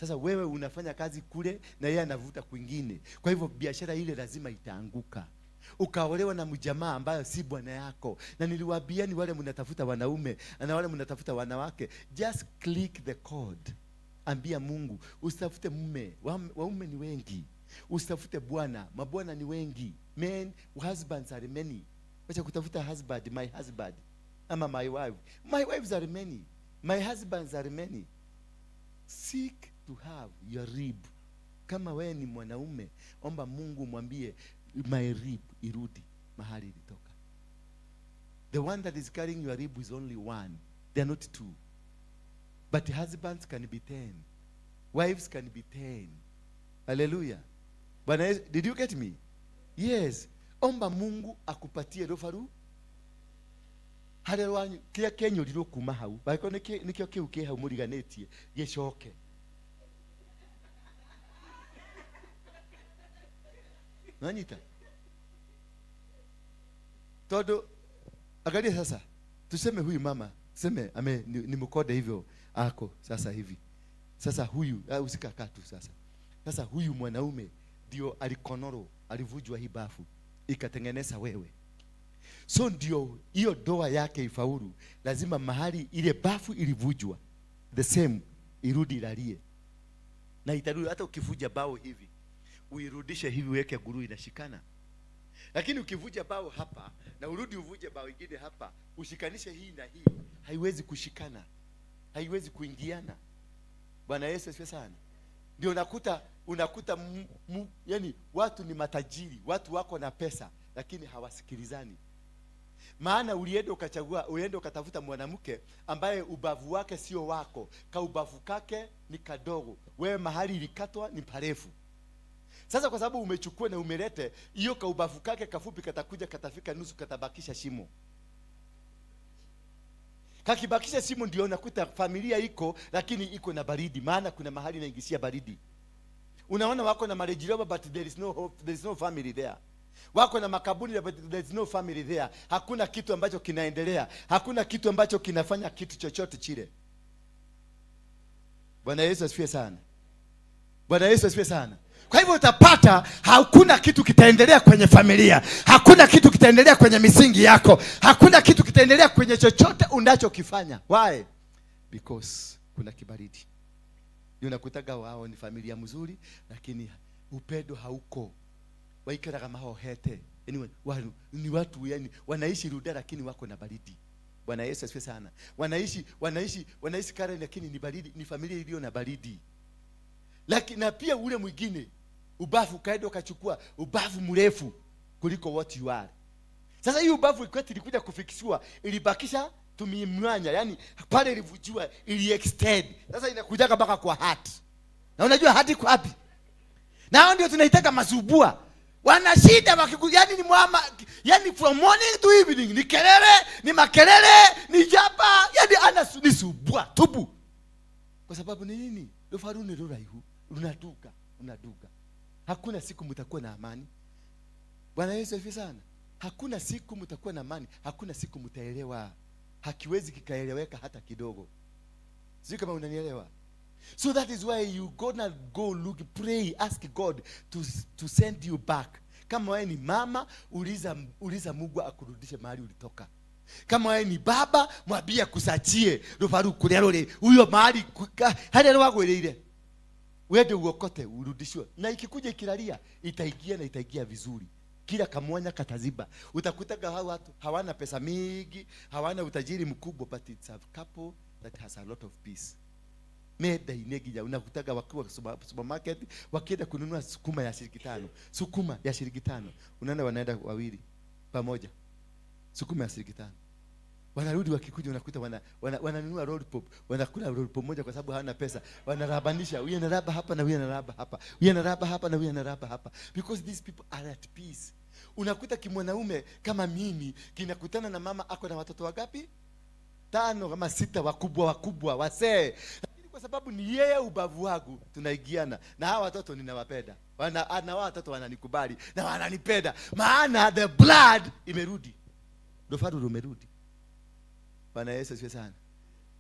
Sasa wewe unafanya kazi kule na yeye anavuta kwingine. Kwa hivyo biashara ile lazima itaanguka. Ukaolewa na mjamaa ambaye si bwana yako. Na niliwaambia ni wale mnatafuta wanaume na wale mnatafuta wanawake, just click the code. Ambia Mungu, usitafute mume, waume ni wengi. Usitafute bwana, mabwana ni wengi. Men, husbands are many. Wacha kutafuta husband, my husband. Ama my wife. My wives are many. My husbands are many. Seek to have your rib. Kama wewe ni mwanaume, omba Mungu mwambie my rib irudi mahali ilitoka. The one that is carrying your rib is only one. They are not two. But husbands can be 10. Wives can be 10. Hallelujah. But did you get me? Yes. Omba Mungu akupatie rofaru. Haleluya. Kia kenyo ndiro kuma hau. Baiko nikyo kiu ke hau muriganetie. Gicoke. Nanyita. Todo angalia sasa. Tuseme huyu mama, tuseme ni mkode hivyo ako sasa hivi. Sasa huyu usikaka tu sasa. Sasa huyu mwanaume ndio alikonoro, alivujwa hii bafu ikatengeneza wewe. So ndio hiyo doa yake ifaulu, lazima mahali ile bafu ilivujwa the same irudi ilalie. Na itarudi hata ukivuja bao hivi, uirudishe hivi weke guru inashikana. Lakini ukivuja bao hapa na urudi uvuje bao ingine hapa, ushikanishe hii na hii, haiwezi kushikana. Haiwezi kuingiana. Bwana Yesu asifiwe sana. Ndio unakuta yani watu ni matajiri, watu wako na pesa lakini hawasikilizani. Maana ulienda ukatafuta mwanamke ambaye ubavu wake sio wako, ka ubavu kake ni kadogo, wewe mahali ilikatwa ni parefu. Sasa kwa sababu umechukua na umelete hiyo ka ubavu kake kafupi, katakuja katafika nusu, katabakisha shimo. Kakibakisha shimo ndio unakuta familia iko lakini iko na baridi, maana kuna mahali inaingishia baridi. Unaona wako na marriage roba but there is no hope, there is no family there. Wako na makaburi but there is no family there. Hakuna kitu ambacho kinaendelea, hakuna kitu ambacho kinafanya kitu chochote chile. Bwana Yesu asifiwe sana. Bwana Yesu asifiwe sana. Kwa hivyo utapata hakuna kitu kitaendelea kwenye familia. Hakuna kitu kitaendelea kwenye misingi yako. Hakuna kitu kitaendelea kwenye chochote unachokifanya. Why? Because kuna kibaridi. Unakutaga wao ni familia mzuri lakini upendo hauko. Waikara kama hao hete. Anyway, ni watu yani wanaishi ruda lakini wako na baridi. Bwana Yesu asifiwe sana. Wanaishi kare lakini ni baridi, ni familia iliyo na baridi. Lakini na pia ule mwingine ubavu kaenda ukachukua ubavu mrefu kuliko what you are. Sasa hii ubavu ikweti ilikuja kufikishwa, ilibakisha tumimwanya, yani pale ilivujua ili extend. Sasa inakuja mpaka kwa heart. Na unajua heart iko wapi? Na hao ndio tunaitaka mazubua. Wana shida yani ni mwama, yani from morning to evening ni kelele, ni makelele, ni japa, yani anasubua tubu. Kwa sababu ni nini? Dofaruni ruraihu, unaduka. Hakuna siku mtakuwa na amani. Bwana Yesu asifiwe sana. Hakuna siku mtakuwa na amani, hakuna siku mtaelewa. Hakiwezi kikaeleweka hata kidogo. Sio kama unanielewa. So that is why you gonna go look, pray, ask God to send you back. Kama wewe ni mama, uliza Mungu akurudishe mahali ulitoka. Kama wewe ni baba, mwambie kusachie rufaru kuria rore huyo mahali hadi wagwereire. Wewe uokote urudishwe. Na ikikuja ikilalia itaingia vizuri. Kila kamwanya kataziba. Utakutaga hao watu hawana pesa mingi, hawana utajiri mkubwa, but it's a couple that has a lot of peace. Meda inegija unakutaga wakiwa supermarket wakienda kununua sukuma ya shilingi 5. Unaenda wanaenda wawili pamoja. Sukuma ya shilingi 5. Wanarudi wakikuja unakuta wananunua lollipop, wanakula lollipop moja kwa sababu hawana pesa. Wanarabanisha, huyu anaraba hapa na huyu anaraba hapa. Huyu anaraba hapa na huyu anaraba hapa. Because these people are at peace. Unakuta kimwanaume kama mimi kinakutana na mama ako na watoto wangapi? 5 kama 6 wakubwa wasee. Lakini kwa sababu ni yeye ubavu wangu tunaigiana. Na hawa watoto ninawapenda. Na watoto wananikubali na wananipenda. Maana the blood imerudi. Dofaru umerudi. Bwana Yesu asifiwe sana.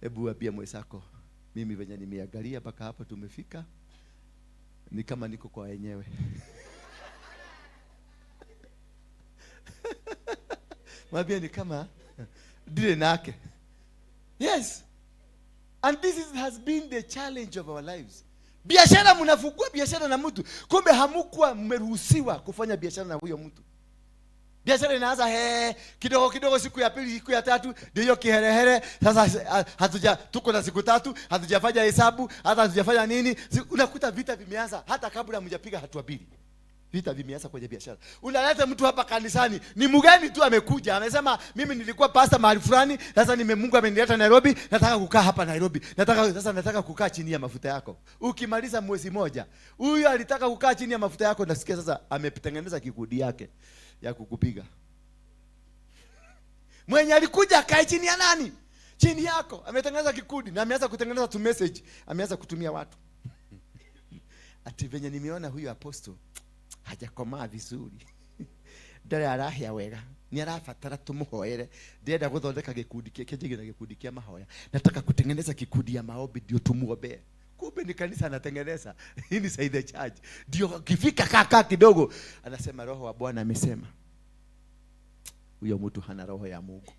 Hebu ambia mwenzako, mimi venye nimeangalia mpaka hapa tumefika ni kama niko kwa wenyewe. Mwambie ni kama dire nake. Yes. And this has been the challenge of our lives. Biashara mnafungua biashara na mtu, kumbe hamkuwa mmeruhusiwa kufanya biashara na huyo mtu. Biashara inaanza kidogo siku ya pili, siku ya tatu ndio hiyo kiherehere. Sasa tuko na siku 3, hatujafanya hesabu, hata hatujafanya nini. Unakuta vita vimeanza hata kabla mjapiga hatua 2. Vita vimeanza kwenye biashara. Unaleta mtu hapa kanisani, ni mgeni tu amekuja, anasema mimi nilikuwa pastor mahali fulani, sasa Mungu amenileta Nairobi, nataka kukaa hapa Nairobi. Nataka kukaa chini ya mafuta yako. Ukimaliza mwezi moja, huyu alitaka kukaa chini ya mafuta yako, nasikia sasa ametengeneza kikundi yake ya kukupiga. Mwenye alikuja akae chini ya nani? Chini yako. Ametengeneza kikundi na ameanza kutengeneza tu message, ameanza kutumia watu. Ati venye nimeona huyu apostle hajakomaa vizuri. Ndare arahia wega. Ni arafatara tumuhoere. Ndienda guthondeka gikundi kije na gikundi kia mahoya. Nataka kutengeneza kikundi ya maombi ndio tumuombe. Kumbe ni kanisa anatengeneza. Hii ni Side Church. Ndio kifika kaka kidogo anasema roho wa Bwana amesema. Huyo mtu hana roho ya Mungu.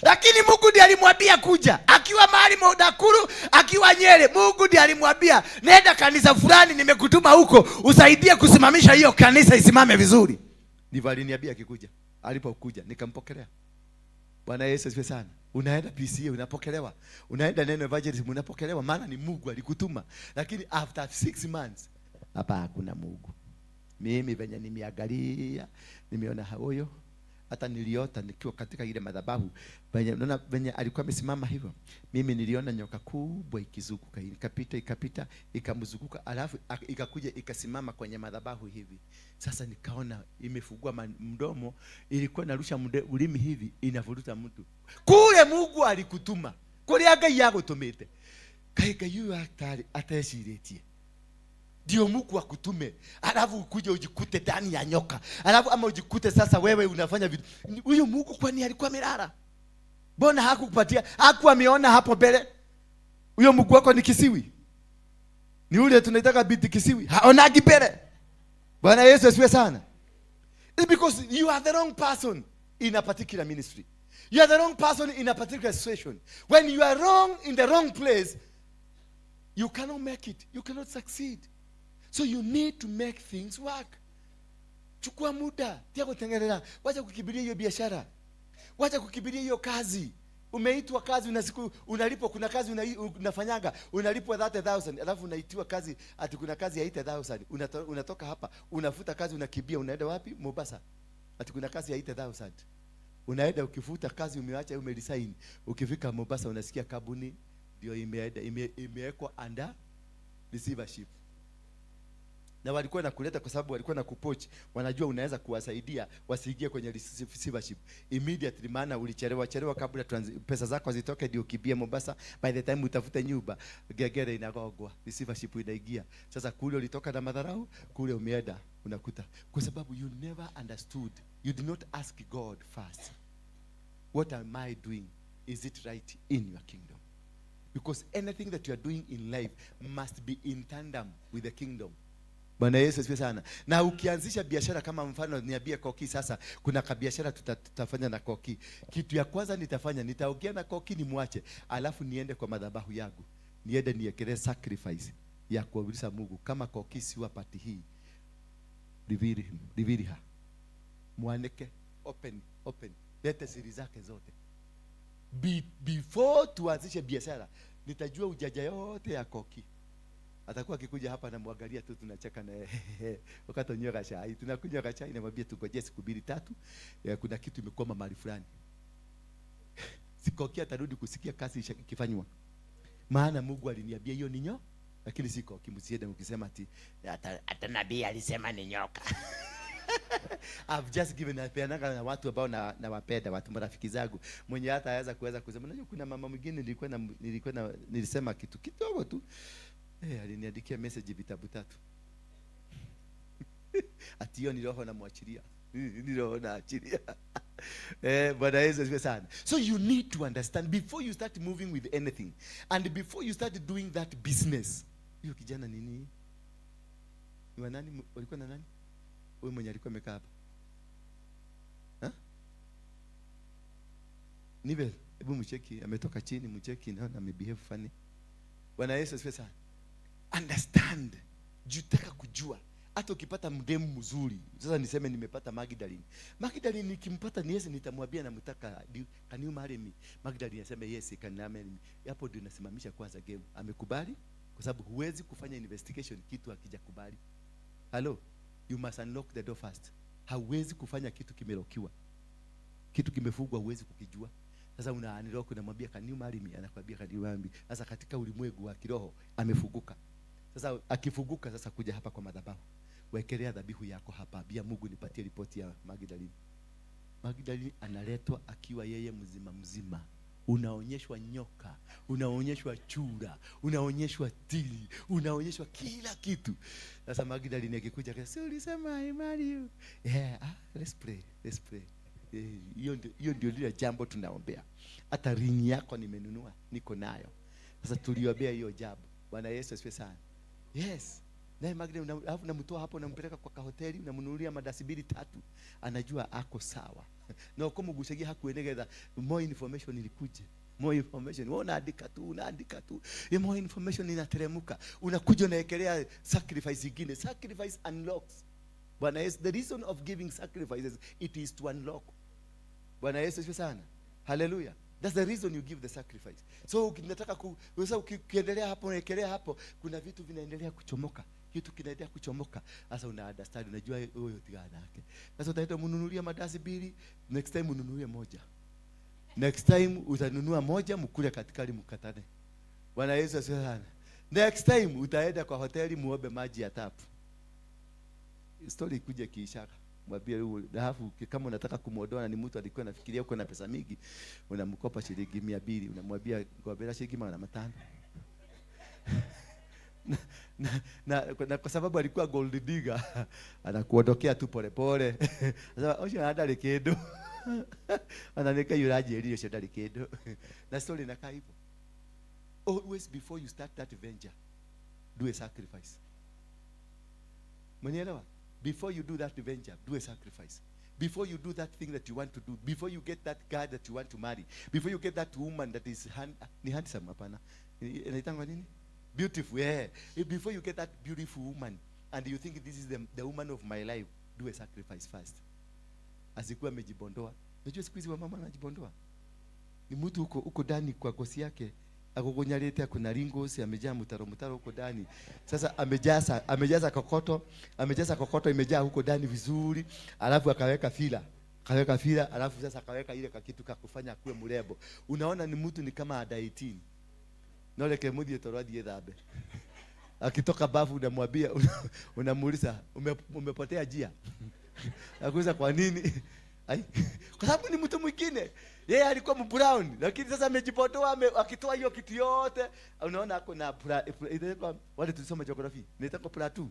Lakini Mungu ndiye alimwambia kuja. Akiwa mahali Modakuru, akiwa Nyere, Mungu ndiye alimwambia, "Nenda kanisa fulani nimekutuma huko, usaidie kusimamisha hiyo kanisa isimame vizuri." Ndivyo aliniambia akikuja. Alipokuja nikampokelea. Bwana Yesu asifiwe sana. Unaenda PCA unapokelewa. Unaenda Neno Evangelism unapokelewa, maana ni Mungu alikutuma. Lakini after 6 months hapa hakuna Mungu. Mimi venye nimeangalia, nimeona huyo, hata niliota nikiwa katika ile madhabahu, venye alikuwa amesimama hivyo. Mimi niliona nyoka kubwa ikizunguka, ikapita, ikamzunguka, alafu ikakuja ikasimama kwenye madhabahu hivi. Sasa nikaona imefungua mdomo, ilikuwa narusha ulimi hivi, inavuruta mtu. Kule Mungu alikutuma. Kule Ngai yagutumite. Ngai yu atashiritie. Ndio Mungu akutume. Alafu ukuje ujikute ndani ya nyoka. Alafu ama ujikute sasa wewe unafanya vitu. Huyo Mungu kwani alikuwa amelala? Mbona hakukupatia? Hakuwa ameona hapo mbele? Huyo Mungu wako ni kisiwi. Ni ule tunaitaka biti kisiwi. Haonagi mbele. Bwana Yesu asifiwe sana. It's because you are the wrong person in a particular ministry. You are the wrong person in a particular situation. When you are wrong in the wrong place, you cannot make it. You cannot succeed. So you need to make things work. Chukua muda, tia kutengeneza. Wacha kukibiria hiyo biashara. Wacha kukibiria hiyo kazi. Umeitwa kazi, una siku unalipwa, kuna kazi unafanyanga, unalipwa 30,000, alafu unaitiwa kazi ati kuna kazi ya 80,000. Unatoka hapa, unafuta kazi, unakibia, unaenda wapi? Mombasa. Ati kuna kazi ya 80,000. Unaenda ukifuta kazi, umeacha, umeresign. Ukifika Mombasa unasikia kabuni ndio imewekwa under receivership. Na walikuwa nakuleta kwa sababu walikuwa na kupoach, wanajua unaweza kuwasaidia wasiingie kwenye receivership immediately, maana ulichelewa kabla pesa zako zitoke ndio kibia Mombasa. By the time utafuta nyumba, gegere inagogwa, receivership inaingia. Sasa kule ulitoka na madharau, kule umeenda unakuta, kwa sababu you never understood. You did not ask God first, what am I doing? Is it right in your kingdom? Because anything that you are doing in life must be in tandem with the kingdom. Bwana Yesu asifiwe sana. Na ukianzisha biashara kama mfano niambie Koki sasa kuna biashara tutafanya na Koki. Kitu ya kwanza nitafanya nitaongea na Koki nimwache, alafu niende kwa madhabahu yangu. Niende niekelee sacrifice ya kuabudia Mungu kama Koki si wapati hii. Reveal her. Mwaneke open. Lete siri zake zote. Before tuanzishe biashara, nitajua ujaja yote ya Koki. Atakuwa akikuja hapa na muangalia tu tunacheka na wakati nyoka chai. Tunakunywa chai na mwambie tugoje siku 2-3. Kuna kitu imekoma mahali fulani. Sikokia atarudi kusikia kazi ikifanywa. Maana Mungu aliniambia hiyo ni nyoka, lakini siko kimsiende mkisema ati hata nabii alisema ni nyoka. I've just given na watu ambao na wapenda watu marafiki zangu mwenye hata aweza kuweza kusema unajua kuna mama mwingine nilisema kitu kidogo tu aliniandikia message vitabu 3 ati hiyo ni roho na muachilia ni roho na achilia. Bwana Yesu asifiwe sana. So you need to understand before you start moving with anything and before you start doing that business. Hiyo kijana nini? Ni nani? Walikuwa na nani? Wewe mwenye alikuwa amekaa hapa. Nivel, hebu mcheki, ametoka chini mcheki naona amebehave funny. Bwana Yesu asifiwe sana. Understand. Jutaka kujua. Hata ukipata mdemu mzuri. Sasa niseme nimepata Magdalene. Magdalene nikimpata ni Yesu nitamwambia namtaka can you marry me? Magdalene aseme yes can marry me. Hapo ndio nasimamisha kwanza game. Amekubali? Kwa sababu huwezi kufanya investigation kitu hakijakubali. Hello. You must unlock the door first. Hauwezi kufanya kitu kimelokiwa. Kitu kimefungwa huwezi kukijua. Sasa una unlock unamwambia can you marry me? Anakuambia can you marry me? Sasa katika ulimwengu wa kiroho amefunguka. Sasa akifunguka sasa kuja hapa kwa madhabahu. Wekelea dhabihu yako hapa. Bia Mungu nipatie ripoti ya Magdalene. Magdalene analetwa akiwa yeye mzima. Unaonyeshwa nyoka, unaonyeshwa chura, unaonyeshwa tili, unaonyeshwa kila kitu. Sasa Magdalene akikuja akasema ulisema I marry you. Let's pray. Hiyo ndio lile jambo tunaombea. Hata ring yako nimenunua, niko nayo. Sasa tuliombea hiyo jambo. Bwana Yesu asifiwe sana. Yes. Naye Magdalene unamtoa hapo unampeleka kwa hoteli unamnunulia madasibiri 3. Anajua ako sawa. Na kama mgusagia hakuenegeza more information ilikuja. More information. Wewe unaandika tu. More information inateremka. Unakuja unaekelea sacrifice nyingine. Sacrifice unlocks. Bwana Yesu, the reason of giving sacrifices it is to unlock. Bwana Yesu asifiwe sana. Hallelujah. That's the reason you give the sacrifice. So unataka ukiendelea hapo unaekelea hapo kuna vitu vinaendelea kuchomoka. Kitu kinaendelea kuchomoka. Sasa una understand unajua huyo tigana yake. Sasa utaenda mnunulia madasi 2, next time ununulie moja. Next time utanunua moja mkule katikali mkatane. Bwana Yesu asifiwe sana. Next time utaenda kwa hoteli muombe maji ya tapu. Story kuja kiishara. Mwambie huyu alafu kama unataka kumuodoa ni mtu alikuwa anafikiria uko na pesa mingi unamkopa shilingi 200 unamwambia ngobera shilingi 500. na kwa sababu alikuwa gold digger anakuondokea tu pole. Sasa osha hata kidogo. Ananeka yuraje ile shida kidogo. Na story inakaa hivyo. Always before you start that venture do a sacrifice. Mwenyeelewa? Before you do that venture, do a sacrifice. Before you do that thing that you want to do, before you get that guy that you want to marry, before you get that woman that is handsome, hapana. Inaitangwa nini? Beautiful, yeah. Before you get that beautiful woman and you think this is the woman of my life, do a sacrifice first. Asikuwa amejibondoa. Unajua siku hizi wa mama anajibondoa. Ni mtu uko ndani kwa gosi yake. Akokonyalete kuna ringos amejaa mtaro huko ndani. Sasa amejaza kokoto imejaa huko ndani vizuri, alafu akaweka fila, alafu sasa akaweka ile kitu kufanya kuwe mrembo. Unaona ni mtu ni kama ada 18. Nole kemudhi toradi yedhabe. Akitoka bafu unamwambia unamuuliza umepotea njia. Akuuliza kwa nini? Kwa sababu ni mtu mwingine. Yeye alikuwa mbrown lakini sasa amejipotoa akitoa hiyo kitu yote. Unaona ako na wale tulisoma geography. Nitaka plateau.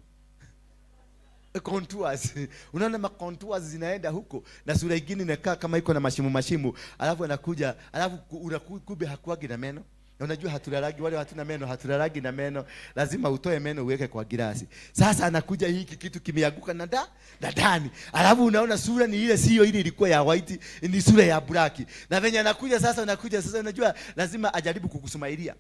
Contours. Unaona ma contours zinaenda huko na sura nyingine inakaa kama iko na mashimo. Alafu anakuja, alafu unakube hakuagi na meno. Na unajua hatulalagi, wale hatuna meno hatulalagi na meno, lazima utoe meno uweke kwa gilasi. Sasa anakuja hiki kitu kimeanguka na ndani. Alafu unaona sura ni ile, sio ile ilikuwa ya white, ni sura ya black. Na venye anakuja sasa, unajua lazima ajaribu kukusmailia.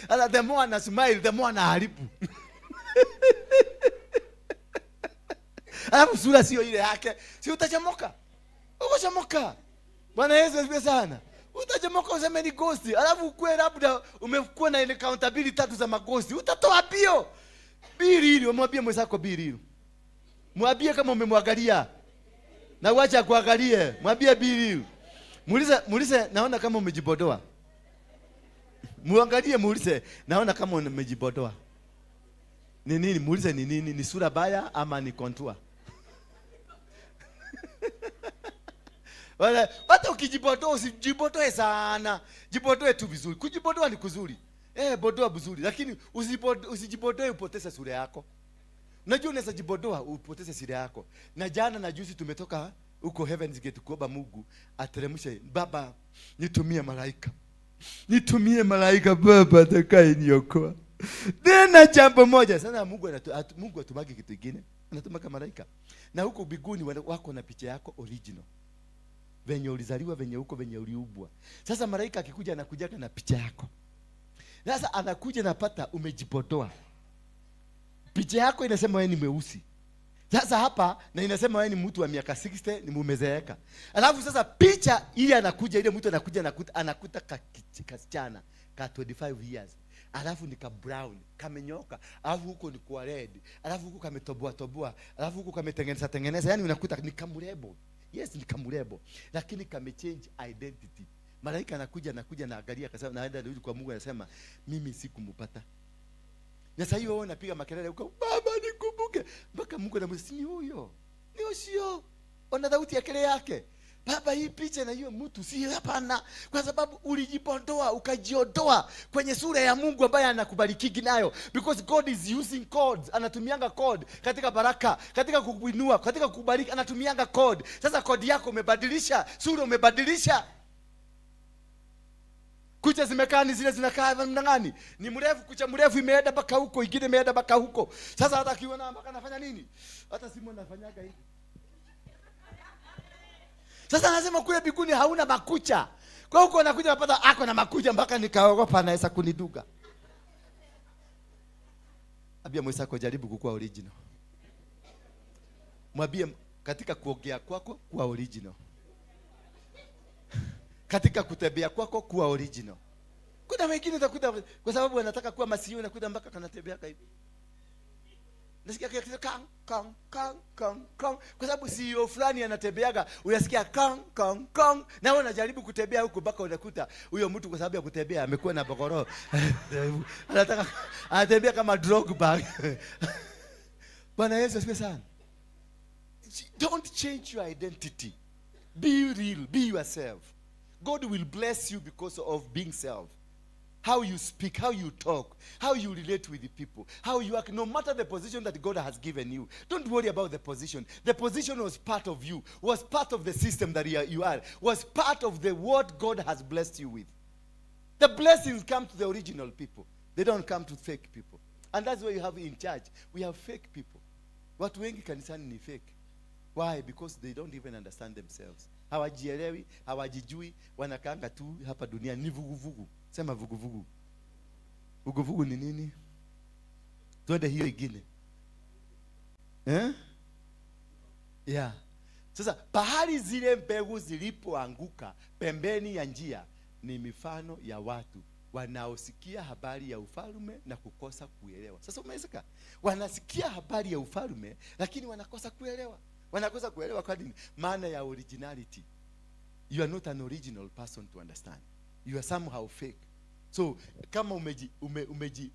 Ala, the more ana smile, the more anaharibu. Alafu sura sio ile yake, si utachomoka. Ukochomoka. Bwana Yesu asifiwe sana. Utachomoka useme ni ghost. Alafu ukue labda umekuwa na accountability 3 za maghost. Utatoa bio. Biri, mwambie mwenzako biri. Mwambie kama umemwangalia. Na uache kuangalie. Mwambie biri. Muulize naona kama umejibodoa. Muangalie muulize naona kama umejibodoa. Ni nini? Muulize ni nini? Ni sura baya ama ni contour? Wala hata ukijibodoa usijibodoe sana. Jibodoe tu vizuri. Kujibodoa ni kuzuri. Bodoa vizuri, lakini usijibodoe upoteze sura yako. Unajua unaweza jibodoa upoteze sura yako. Na jana na juzi tumetoka huko Heaven's Gate kuomba Mungu ateremshe, Baba nitumie malaika. Nitumie malaika Baba atakaye niokoa. Tena jambo moja sana, Mungu atumage kitu kingine. Anatumaka malaika. Na huko mbinguni wako na picha yako original. Venye ulizaliwa, venye huko, venye uliubwa. Sasa malaika akikuja anakuja na picha yako. Sasa anakuja napata umejipotoa. Picha yako inasema wewe ni mweusi. Sasa hapa na inasema wewe ni mtu wa miaka 60, ni mumezeeka. Alafu sasa picha ile anakuja, ile mtu anakuta kasichana ka 25 years. Alafu ni ka brown, kamenyoka. Alafu huko ni kwa red. Alafu huko kametoboa. Alafu huko kametengeneza. Yaani unakuta ni kamurebo. Yes, ni kamurebo. Lakini kamechange identity. Malaika anakuja na angalia, akasema naenda rudi kwa Mungu, anasema mimi sikumpata. Na sasa hiyo wewe unapiga makelele huko, Baba nikumbuke. Mpaka Mungu anamwambia ni huyo. Ni sio. Ona sauti ya kelele yake. Baba, hii picha na hiyo mtu si hapana, kwa sababu ulijipondoa ukajiondoa kwenye sura ya Mungu ambaye anakubariki nayo, because God is using codes. Anatumianga code katika baraka, katika kukuinua, katika kukubariki, anatumianga code. Sasa code yako umebadilisha, sura umebadilisha. Kucha zimekaa ni zile zinakaa namna gani? Ni mrefu, kucha mrefu imeenda mpaka huko, ingine imeenda mpaka huko. Sasa hata kiona mpaka anafanya nini? Hata simu anafanyaga hivi. Sasa anasema kule mbinguni hauna makucha. Kwa huko anakuja napata ako na makucha mpaka nikaogopa anaweza kuniduga. Abia mwenzako jaribu kukua original. Mwambie katika kuongea kwako kuwa original. Katika kutembea kwako kuwa original. Kuna wengine utakuta kwa sababu anataka kuwa masiyo na kuta mpaka kanatembea hivi. Nasikia kitu kang. Kwa sababu CEO fulani anatembeaga, unasikia kang. Na wewe unajaribu kutembea huko mpaka unakuta huyo mtu kwa sababu ya kutembea amekuwa na bogoro. Anataka anatembea kama Drogba. Bwana Yesu asifiwe sana. Don't change your identity. Be real, be yourself. God will bless you because of being self. How you speak, how you talk, how you relate with the people, how you act, no matter the position that God has given you. Don't worry about the position. The position was part of you, was part of the system that you are, was part of the what God has blessed you with. The blessings come to the original people. They don't come to fake people. And that's why you have in church. We have fake people. Watu wengi kanisani ni fake. Why? Because they don't even understand themselves. Hawajielewi, hawajijui, wanakaanga tu hapa dunia ni vuguvugu. Sema vuguvugu. Vuguvugu ni nini? Twende hiyo ingine. Yeah. Sasa pahali zile mbegu zilipoanguka pembeni ya njia ni mifano ya watu wanaosikia habari ya ufalme na kukosa kuelewa. Sasa umesikia? Wanasikia habari ya ufalme lakini wanakosa kuelewa. Wanakosa kuelewa kwa nini? Maana ya originality. You are not an original person to understand. You are somehow fake. So kama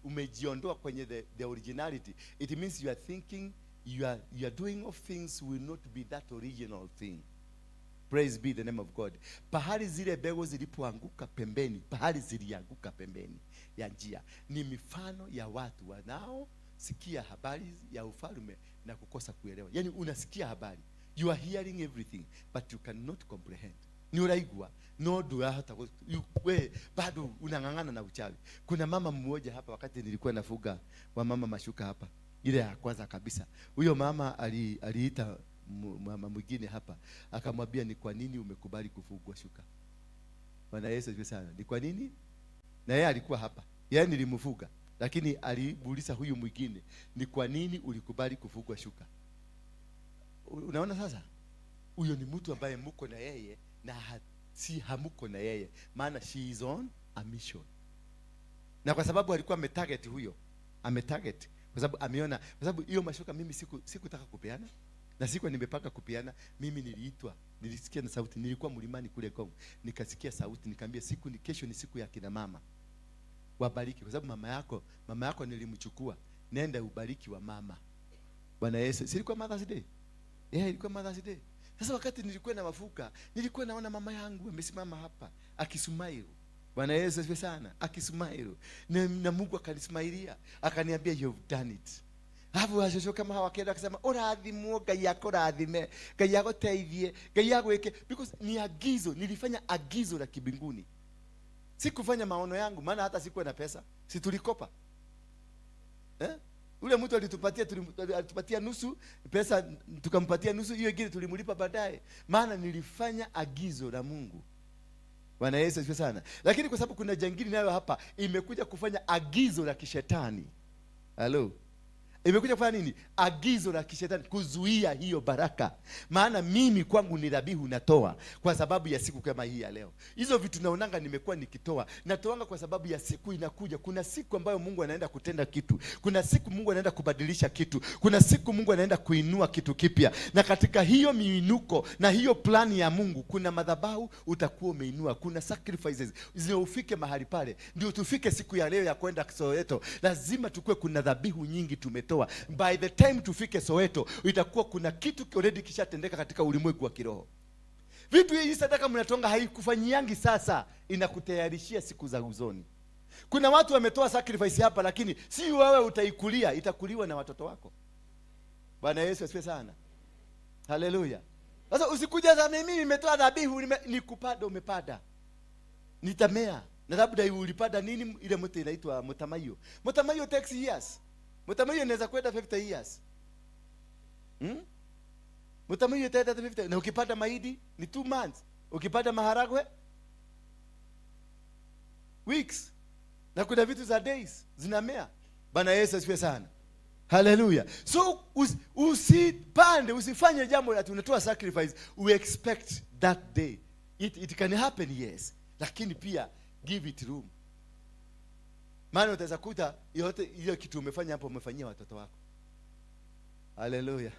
umejiondoa kwenye the originality, it means you are thinking, you are doing of things will not be that original thing. Praise be the name of God. Pahali zile mbegu zilipoanguka pembeni, pahali zilianguka pembeni ya njia ni mifano ya watu wanao sikia habari ya ufalme na kukosa kuelewa. Yani unasikia habari, you are hearing everything but you cannot comprehend. ni uraigwa no dua hata we bado unang'ang'ana na uchawi. Kuna mama mmoja hapa wakati nilikuwa nafuga wa mama mashuka hapa, ile ya kwanza kabisa, huyo mama aliita mama mwingine hapa akamwambia, ni kwa nini umekubali kufugwa shuka? Bwana Yesu asifiwe sana. Ni kwa nini? Na yeye alikuwa hapa, yeye nilimfuga, lakini alibuliza huyu mwingine, ni kwa nini ulikubali kufugwa shuka? Unaona sasa, huyo ni mtu ambaye mko na yeye na si hamuko na yeye, maana she is on a mission. Na kwa sababu alikuwa ametarget, huyo ametarget kwa sababu ameona, kwa sababu hiyo mashuka mimi sikutaka kupeana na sikuwa nimepaka kupeana. Mimi niliitwa, nilisikia na sauti, nilikuwa mlimani kule Kongo, nikasikia sauti, nikamwambia kesho ni siku ya kina mama, wabariki, kwa sababu mama yako nilimchukua, nenda ubariki wa mama. Bwana Yesu, silikuwa Mother's Day? Ilikuwa Mother's Day. Sasa wakati nilikuwa na mafuka, nilikuwa naona mama yangu amesimama hapa akismile. Bwana Yesu asifiwe sana, akismile. Na Mungu akanismailia, akaniambia you've done it. Hapo ashoka kama hawakenda akasema urathimwo, Ngai yako rathime, Ngai yako teithie, Ngai yako eke, because ni agizo, nilifanya agizo la kibinguni. Sikufanya maono yangu, maana hata sikuwa na pesa. Si tulikopa? Ule mtu alitupatia nusu pesa, tukampatia nusu, hiyo ingine tulimlipa baadaye, maana nilifanya agizo la Mungu. Bwana Yesu asifiwe sana. Lakini kwa sababu kuna jangili nayo hapa imekuja kufanya agizo la kishetani. Hello. Imekuja kufanya nini? Agizo la kishetani, kuzuia hiyo baraka. Maana mimi kwangu ni dhabihu natoa kwa sababu ya siku kama hii ya leo. Hizo vitu naonanga nimekuwa nikitoa, natoanga kwa sababu ya siku inakuja. Kuna siku ambayo Mungu anaenda kutenda kitu. Kuna siku Mungu anaenda kubadilisha kitu. Kuna siku Mungu anaenda kuinua kitu kipya. Na katika hiyo miinuko na hiyo plani ya Mungu, kuna madhabahu utakuwa umeinua. Kuna sacrifices ufike mahali pale. Ndio tufike siku ya leo ya kwenda Soweto, lazima tukue kuna dhabihu nyingi tumetoa. By the time tufike Soweto, itakuwa kuna kitu already kishatendeka katika ulimwengu wa kiroho. Vitu hivi sadaka mnatonga haikufanyiangi sasa, inakutayarishia siku za uzoni. Kuna watu wametoa sacrifice hapa, lakini si wewe utaikulia, itakuliwa na watoto wako. Bwana Yesu asifiwe sana. Haleluya. Sasa usikuja za mimi nimetoa dhabihu, nikupada umepada. Nitamea. Na labda ulipada nini, ile mtu inaitwa mtamayo. Mtamayo takes years. Mtamayo inaweza kwenda 50 years. Mtamayo itaenda 50. Na ukipata mahindi ni 2 months. Ukipata maharagwe weeks. Na kuna vitu za days zinamea. Bwana Yesu asifiwe sana. Hallelujah. So usipande, usifanye jambo la tunatoa sacrifice we expect that day. It can happen, yes. Lakini pia give it room. Maana utaweza kuta yote hiyo kitu umefanya hapo umefanyia watoto wako. Hallelujah.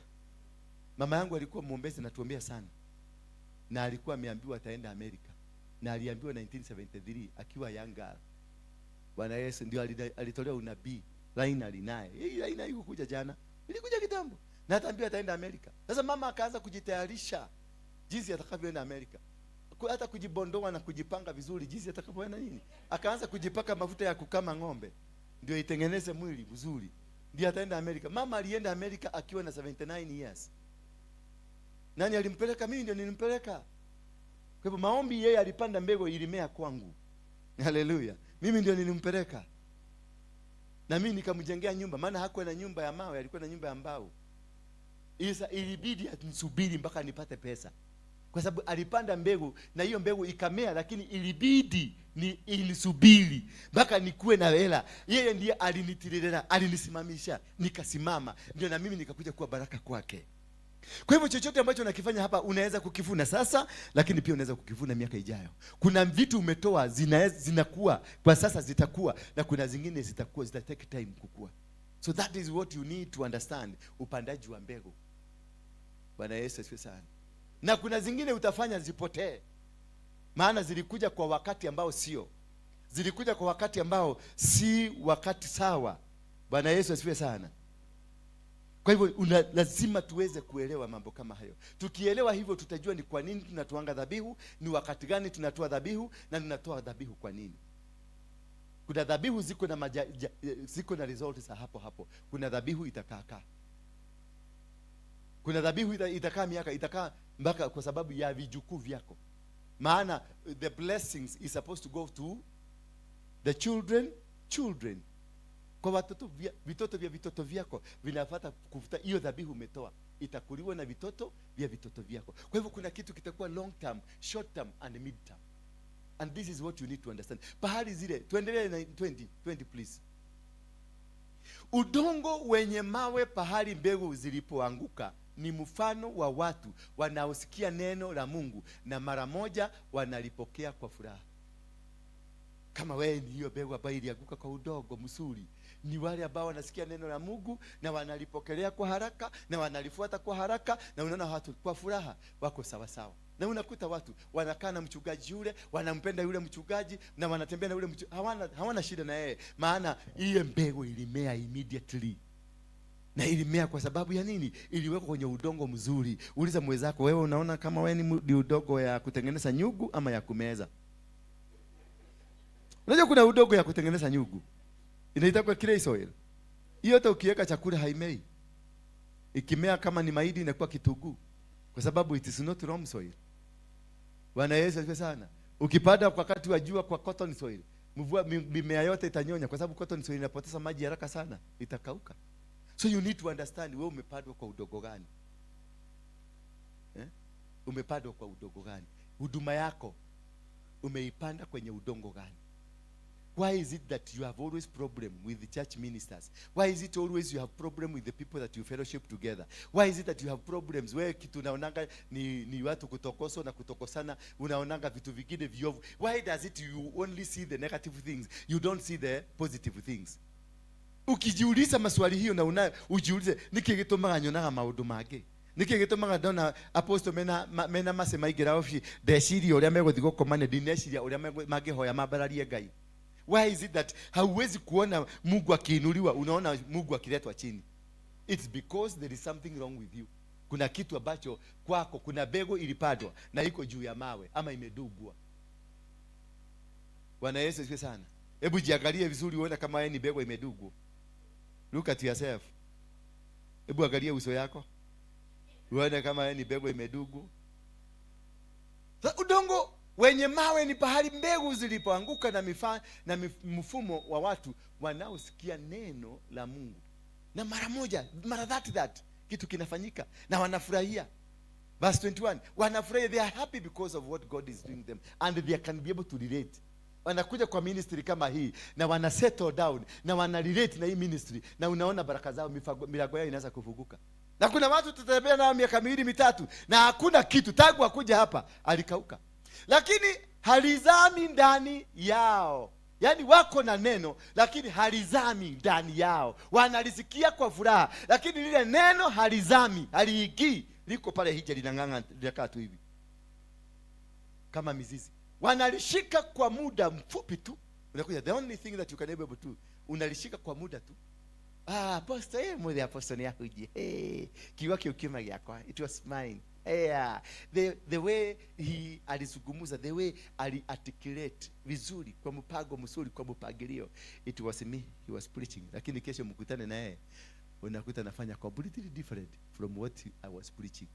Mama yangu alikuwa muombezi na tuombea sana. Na alikuwa ameambiwa ataenda Amerika. Na aliambiwa 1973 akiwa young girl. Bwana Yesu ndio alitolewa unabii. Laina alinaye. Hii Laina yuko kuja jana. Ilikuja kitambo. Na ataambiwa ataenda Amerika. Sasa mama akaanza kujitayarisha jinsi atakavyoenda Amerika. Hata kujibondoa na kujipanga vizuri jinsi atakapoenda nini. Akaanza kujipaka mafuta ya kukama ng'ombe ndio itengeneze mwili vizuri. Ndio ataenda Amerika. Mama alienda Amerika akiwa na 79 years. Nani alimpeleka? Mimi ndio nilimpeleka. Kwa hivyo maombi, yeye alipanda mbegu ilimea kwangu. Haleluya. Mimi ndio nilimpeleka. Na mimi nikamjengea nyumba, maana hakuwa na nyumba ya mawe, alikuwa na nyumba ya mbao. Isa ilibidi anisubiri mpaka nipate pesa. Kwa sababu alipanda mbegu na hiyo mbegu ikamea, lakini ilibidi ilisubiri mpaka nikuwe na hela. Yeye ndiye alinitirira, alinisimamisha, nikasimama. Ndio na mimi nikakuja kuwa baraka kwake. Kwa hivyo chochote ambacho nakifanya hapa unaweza kukivuna sasa, lakini pia unaweza kukivuna miaka ijayo. Kuna vitu umetoa zinakuwa kwa sasa, zitakuwa, na kuna zingine zitakuwa take time kukua. So that is what you need to understand, upandaji wa mbegu. Bwana Yesu asifiwe sana. Na kuna zingine utafanya zipotee, maana zilikuja kwa wakati ambao sio. Zilikuja kwa wakati ambao si wakati sawa. Bwana Yesu asifiwe sana. Kwa hivyo lazima tuweze kuelewa mambo kama hayo. Tukielewa hivyo tutajua ni kwa nini tunatoanga dhabihu, ni wakati gani tunatoa dhabihu, na tunatoa dhabihu kwa nini. Kuna dhabihu ziko na results za hapo hapo. Kuna dhabihu itakaa. Kuna dhabihu itakaa miaka, itakaa mpaka kwa sababu ya vijukuu vyako. Maana the blessings is supposed to go to the children. Kwa watoto vitoto vya vitoto vyako vinapata kufuta hiyo dhabihu umetoa, itakuliwa na vitoto vya vitoto vyako. Kwa hivyo kuna kitu kitakuwa long term, short term and mid term. And this is what you need to understand. Pahali zile, tuendelee na 20 please. Udongo wenye mawe pahali mbegu zilipoanguka ni mfano wa watu wanaosikia neno la Mungu na mara moja wanalipokea kwa furaha. Kama wewe ni hiyo mbegu ambayo ilianguka kwa udongo mzuri, ni wale ambao wanasikia neno la Mungu na wanalipokelea kwa haraka na wanalifuata kwa haraka, na unaona watu kwa furaha wako sawa sawa. Na unakuta watu wanakaa na mchungaji yule, wanampenda yule mchungaji na wanatembea na yule hawana shida na yeye, maana ile mbegu ilimea immediately. Na ilimea kwa sababu ya nini? Iliwekwa kwenye udongo mzuri. Uliza mwenzako, wewe unaona kama wewe ni udongo ya kutengeneza nyugu ama ya kumeza? Unajua kuna udongo ya kutengeneza nyugu, inaitwa clay soil. Hiyo hata ukiweka chakula haimei. Ikimea kama ni mahindi inakuwa kituguu, kwa sababu it is not loam soil. Bwana Yesu asifiwe sana. Ukipanda kwa wakati wa jua kwa cotton soil, mvua mimea yote itanyonya, kwa sababu cotton soil inapoteza maji haraka sana, itakauka. So you need to understand wewe umepandwa kwa udongo gani? Umepandwa kwa udongo gani? Huduma yako umeipanda kwenye udongo gani? Why is it that you have always problem with the church ministers? Why is it always you have problem with the people that you fellowship together? Why is it that you have problems where kitu unaonanga ni watu kutokoso na kutokosana, unaonanga vitu vingine viovu? Why does it you only see the negative things, you don't see the positive things? Ukijiuliza maswali hiyo na ujiulize, niki gitumaga nyonaga maundu mage, niki gitumaga ndona apostle mena masema igira ofi ndeciria uria meguthii gukomane, ndineciria uria mangihoya mambararie Ngai. Why is it that hauwezi kuona Mungu akiinuliwa, unaona Mungu akiletwa chini? It's because there is something wrong with you. Kuna kitu ambacho kwako, kuna mbegu ilipandwa na iko juu ya mawe ama imedugwa. Bwana Yesu asifiwe sana. Hebu jiangalie vizuri uone kama wewe ni mbegu imedugwa. Look at yourself. Hebu angalia uso yako, uone kama wewe ni mbegu imedugwa. Udongo wenye mawe ni pahali mbegu zilipoanguka na mfumo wa watu wanaosikia neno la Mungu, na mara that kitu kinafanyika na wanafurahia. Verse 21, wanafurahia, they are happy because of what God is doing them and they can be able to relate. Wanakuja kwa ministry kama hii na wana settle down na wana relate na hii ministry, na unaona baraka zao, milango yao inaanza kufunguka. Na kuna watu tutatembea nao miaka 2-3 na hakuna kitu, tangu akuja hapa alikauka, lakini halizami ndani yao. Yaani wako na neno lakini halizami ndani yao. Wanalisikia kwa furaha lakini lile neno halizami, haliingii, liko pale hija linang'ang'a, linakaa tu hivi kama mizizi. Wanalishika kwa muda mfupi tu. Unakuja, the only thing that you can able to, unalishika kwa muda tu. Apostle, mwe apostle ni ahuje. Kiwake ukima yako, it was mine. The way he alizungumza, the way articulate vizuri, kwa mpango mzuri, kwa mpangilio, it was me he was preaching. Lakini kesho mkutane na yeye, unakuta nafanya completely different from what I was preaching.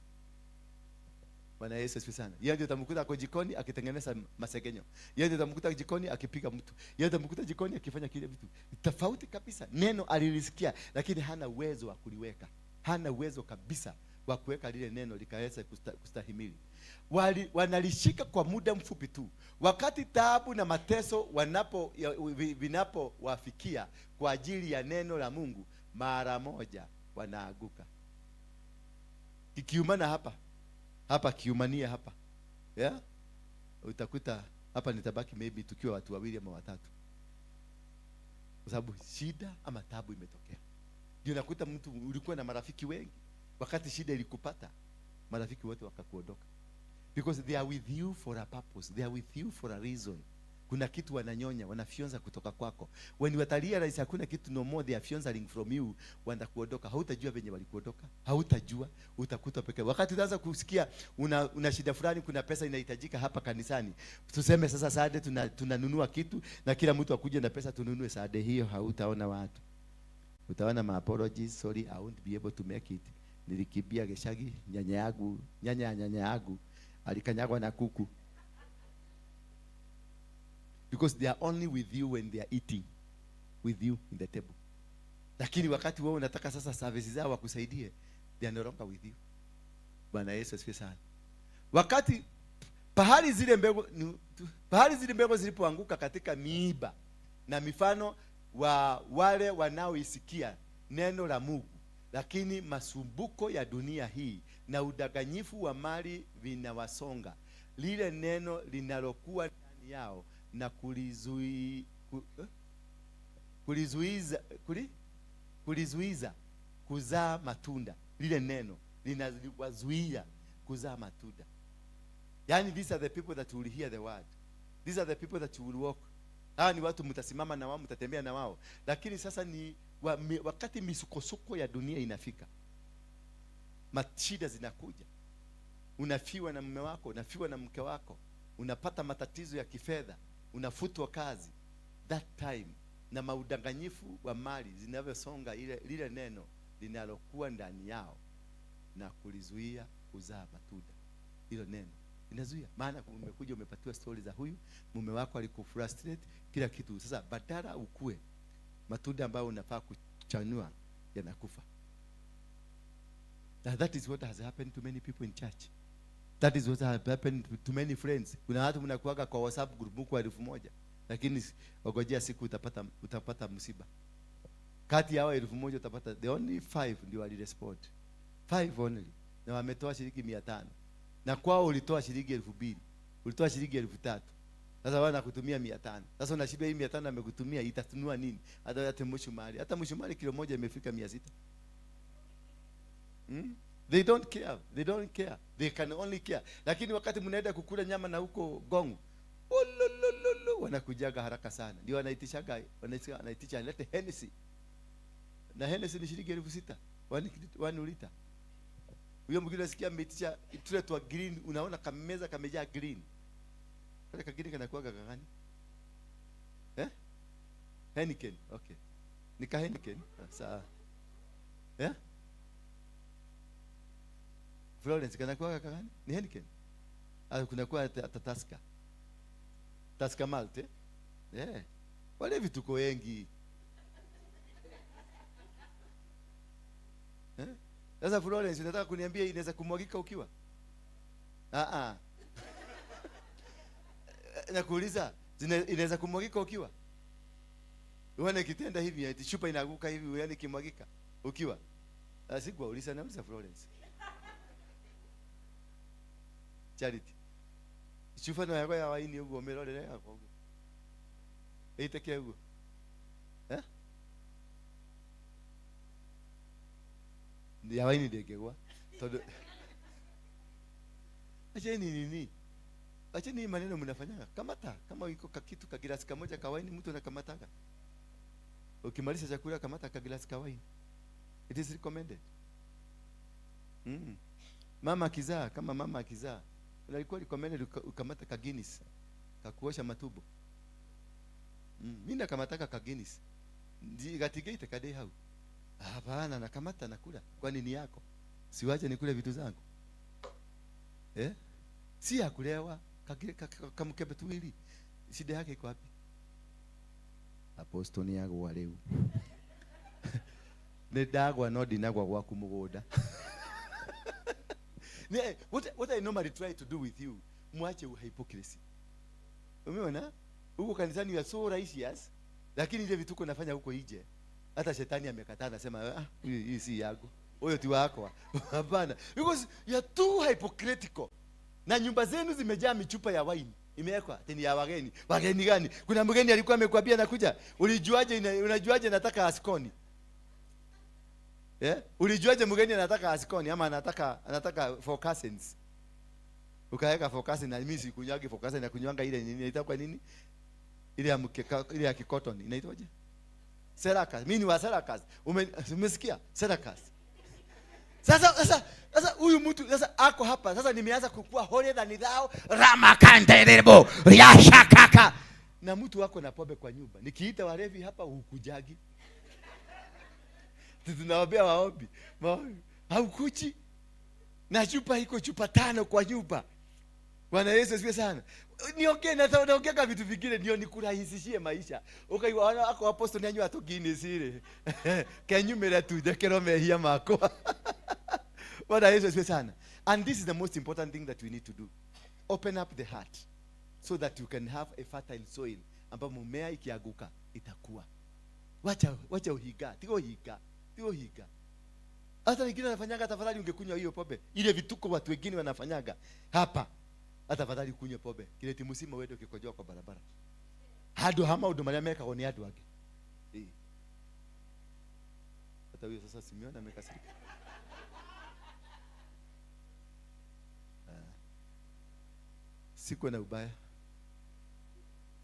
Bwana Yesu asifiwe sana. Yeye ndio utamkuta kwa jikoni akitengeneza masegenyo. Yeye ndio utamkuta jikoni akipiga mtu. Yeye ndio utamkuta jikoni akifanya kile vitu. Tofauti kabisa. Neno alilisikia lakini hana uwezo wa kuliweka. Hana uwezo kabisa wa kuweka lile neno likaweza kustahimili. Wanalishika kwa muda mfupi tu. Wakati taabu na mateso vinapowafikia kwa ajili ya neno la Mungu, mara moja wanaaguka. Kikiumana hapa kiumania hapa. Utakuta hapa nitabaki maybe tukiwa watu 2 ama 3. Kwa sababu shida ama taabu imetokea. Ndio nakuta mtu ulikuwa na marafiki wengi, wakati shida ilikupata, marafiki wote wakakuondoka. Because they are with you for a purpose. They are with you for a reason. Kuna kitu wananyonya, wanafyonza kutoka kwako. When you realize hakuna kitu no more, they are fionzing from you, wanakuondoka. Hautajua venye walikuondoka. Hautajua, utakuta pekee. Wakati utaanza kusikia una shida fulani, kuna pesa inahitajika hapa kanisani. Tuseme sasa Saturday tunanunua kitu na kila mtu akuje na pesa tununue Saturday hiyo, hautaona watu. Utaona ma apologies, sorry I won't be able to make it. Nilikibia Geshagi, nyanya yangu alikanyagwa na kuku. because they are only with you when they are eating with you in the table. Lakini wakati wewe unataka sasa services zao wakusaidie, they are no longer with you. Bwana Yesu asifiwe sana. Wakati pahali zile mbegu zilipoanguka katika miiba na mifano wa wale wanaoisikia neno la Mungu, lakini masumbuko ya dunia hii na udanganyifu wa mali vinawasonga, lile neno linalokuwa ndani yao na kulizuiza kuzaa matunda. Lile neno linawazuia kuzaa matunda. Yani, these are the people that will hear the word. These are the people that will walk. Hawa ni watu mtasimama na wao, mtatembea na wao. Lakini sasa ni wakati misukosuko ya dunia inafika, mashida zinakuja, unafiwa na mume wako, unafiwa na mke wako, unapata matatizo ya kifedha, unafutwa kazi, that time na maudanganyifu wa mali zinavyosonga lile neno linalokuwa ndani yao na kulizuia kuzaa matunda. Hilo neno inazuia. Maana umekuja umepatiwa story za huyu mume wako alikufrustrate kila kitu. Sasa badala ukue, matunda ambayo unafaa kuchanua yanakufa. That is what has happened to many people in church. That is what has happened to many friends. Kuna watu mnakuaga kwa WhatsApp group kwa 1000, lakini wagojea siku utapata msiba. Kati ya hao 1000 utapata the only 5 ndio walirespond. 5 only. Na wametoa shilingi 500. Na kwao ulitoa shilingi 2000. Ulitoa shilingi 3000. Sasa wana kutumia 500. Sasa unashindwa hii 500 amekutumia itatunua nini? Hata mshumari. Hata mshumari kilo moja imefika 600. They don't care. They don't care. They can only care. Lakini wakati mnaenda kukula nyama na huko Gongo, wanakujaga haraka sana. Ndio wanaitisha lete Hennessy. Na Hennessy ni shilingi 6000. 1 liter. Huyo mwingine asikia ameitisha tule tu green, unaona kameza kamejaa green. Kale kagine kanakuwa gani? Heineken. Okay. Nika Heineken. Sawa. Florence kanakuwa gani? Ni Heineken. Kunakuwa Taska. Taska Malt. Wale vituko wengi. Sasa Florence unataka kuniambia inaweza kumwagika ukiwa? Nakuuliza, inaweza kumwagika ukiwa? Uone kitenda hivi eti chupa inaanguka hivi yani kimwagika ukiwa? Sikuuliza, nauliza Florence. Charity. Chupa no yako ya waini ugo melole yako ugo. Eiteke ugo. Ya waini ndegegwa. Todo. Acha ni maneno mnafanya. Kamata kama iko kitu ka glasi kamoja ka waini mtu anakamataga. Ukimaliza chakula kamata ka glasi ka waini. It is recommended. Mama akizaa, unalikuwa recommended ukamata ka Guinness ka kuosha matubo. Mimi nakamataka ka Guinness. Gatigate kadai hau. Hapana, nakamata nakula. Kwani ni yako? Siwache nikule vitu zangu. Si ya kulewa, kamkebe tuwili. Shida yake iko wapi? Apostoli yangu wa leo. Nedagwa no dinagwa kwa kumugoda. What I normally try to do with you, mwache hypocrisy. Umeona? Huko kanisani you are so righteous, lakini ile vituko nafanya huko nje. Hata shetani amekataa, anasema hii si yako. Huyo ti wako. Hapana. Because you are too hypocritical. Na nyumba zenu zimejaa michupa ya wine. Imewekwa tena ya wageni. Wageni gani? Kuna mgeni alikuwa amekwambia nakuja. Unajuaje nataka askoni? Ulijuaje mgeni anataka askoni ama anataka for cousins? Ukaweka for cousin na mimi sikunyagi for cousin na kunywanga ile nini inaitwa nini? Ile ya mkeka, ile ya kikotoni inaitwaje? Serakas. Mimi ni wa Serakas. Umesikia? Serakas. Sasa huyu mtu sasa ako hapa. Sasa nimeanza kukua holier than thou. Ramakanderebo. Yashakaka. Na mtu wako na pombe kwa nyumba. Nikiita walevi hapa hukujagi. Tunawaambia waombi. Haukuchi. Na chupa iko chupa 5 kwa nyumba. Bwana Yesu asifiwe sana. Niongee na naongea vitu vingine ndio nikurahisishie maisha. Ukaiona ako apostle nyanyu atogini sire. Kenyumira tu dekero mehia mako. Bwana Yesu asifiwe sana. And this is the most important thing that we need to do. Open up the heart so that you can have a fertile soil ambapo mmea ikiaguka itakuwa. Wacha uhiga. Tigo higa. Hata wengine wanafanyaga tafadhali ungekunywa hiyo pombe. Ile vituko watu wengine wanafanyaga hapa. Hata tafadhali kunywa pombe. Kile timusima wewe ukikojoa kwa barabara. Hado hama udomalia meka oni hado wake. Hata huyo sasa Simeona amekasirika. Siko na ubaya.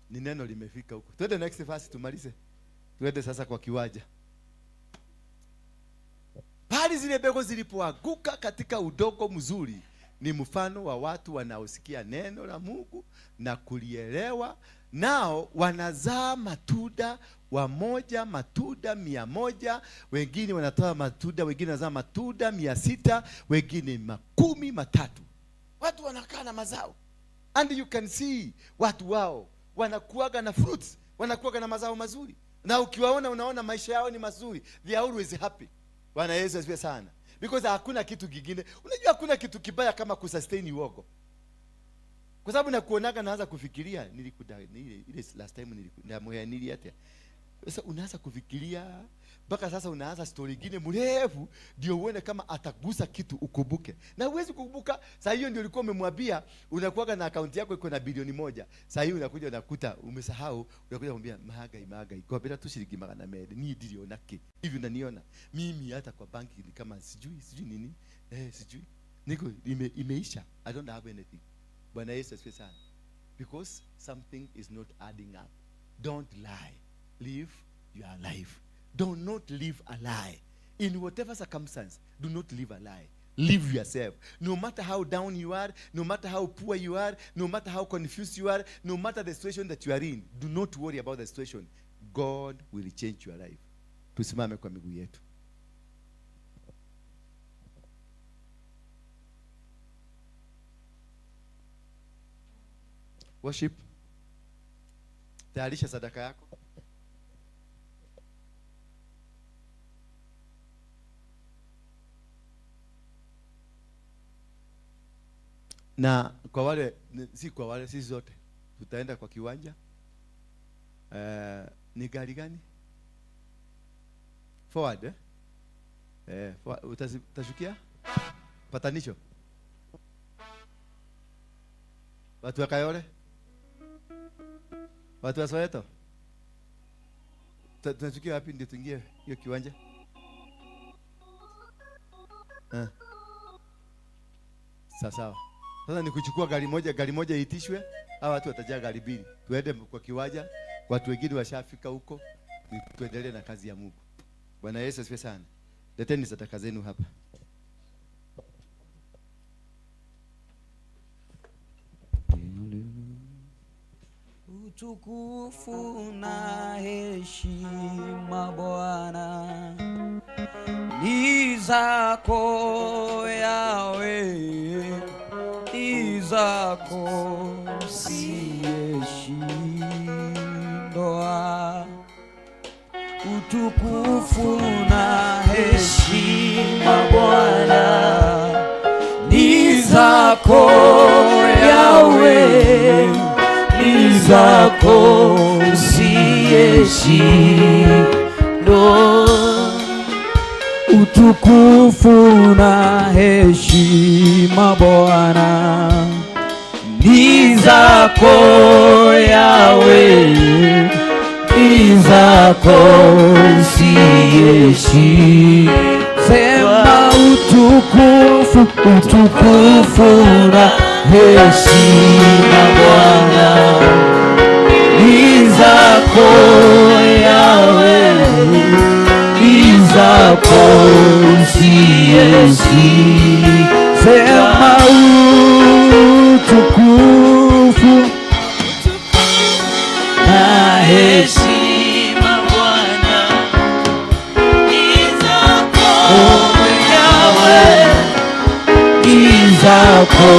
Ni neno limefika huko. Twende next verse tumalize. Twende sasa kwa kiwaja. Pali zile mbegu zilipoanguka katika udongo mzuri ni mfano wa watu wanaosikia neno la Mungu na kulielewa, nao wanazaa matunda, wamoja matunda 100, wengine wanatoa matunda, wengine wanazaa matunda 600, wengine 13. Watu wanakaa na mazao. And you can see watu wao wanakuaga na fruits, wanakuaga na mazao mazuri. Na ukiwaona unaona maisha yao ni mazuri. They are always happy. Bwana Yesu asifiwe sana. Because hakuna kitu kingine. Unajua hakuna kitu kibaya kama kusustain uogo. Kwa sababu nakuonaga naanza kufikiria ile last time nilikuwa sasa unaanza kufikiria mpaka sasa unaanza story nyingine mrefu ndio uone kama atagusa kitu ukumbuke. Na huwezi kukumbuka. Sasa hiyo ndio ulikuwa umemwambia unakuaga na account yako iko na bilioni 1. Sasa hiyo unakuja unakuta umesahau, unakuja kumwambia mahagai kwa bila tu shilingi 200 ni ndio nake. Hivi unaniona mimi hata kwa banki ni kama sijui nini sijui niko imeisha. I don't have anything. Bwana Yesu asifiwe sana. Because something is not adding up. Don't lie. Live your life. Do not live a lie. In whatever circumstance, do not live a lie. Live yourself. No matter how down you are, no matter how poor you are, no matter how confused you are, no matter the situation that you are in, do not worry about the situation. God will change your life. Tusimame kwa miguu yetu. Worship. Tayarisha sadaka yako. Na kwa wale sisi zote tutaenda kwa kiwanja. Ni gari gani? Forward utashukia patanisho. Watu wa Kayole, watu wa Soweto, tunashukia wapi ndio tuingie hiyo kiwanja? Sawa. Sasa ni kuchukua gari moja itishwe, hawa watu watajaa gari 2. Tuende kwa kiwanja, watu wengine washafika huko, tuendelee na kazi ya Mungu. Bwana Yesu asifiwe sana. Leteni sadaka zenu hapa. Utukufu na heshima Bwana ni zako Yawe, ni zako siyeshindwa. Utukufu na heshima Bwana ni zako Yawe, ni zako siyeshindwa. Utukufu na heshima Bwana ni zako Yawe, ni zako siyeshindwa. Sema utukufu na heshima Bwana ni zako Yawe, ni zako siyeshindwa. Sema utukufu na heshima Bwana ni zako Yawe, ni zako zako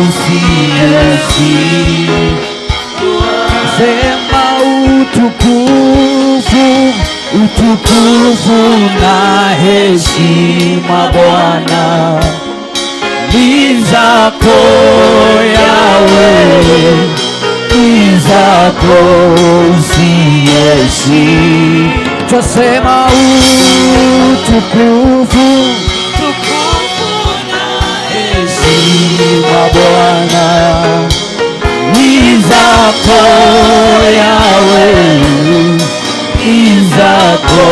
usiyeshindwa. Sema utukufu na heshima Bwana ni zako Yawe, ni zako usiyeshindwa. Twasema utukufu na heshima Bwana ni zako Yawe, ni zako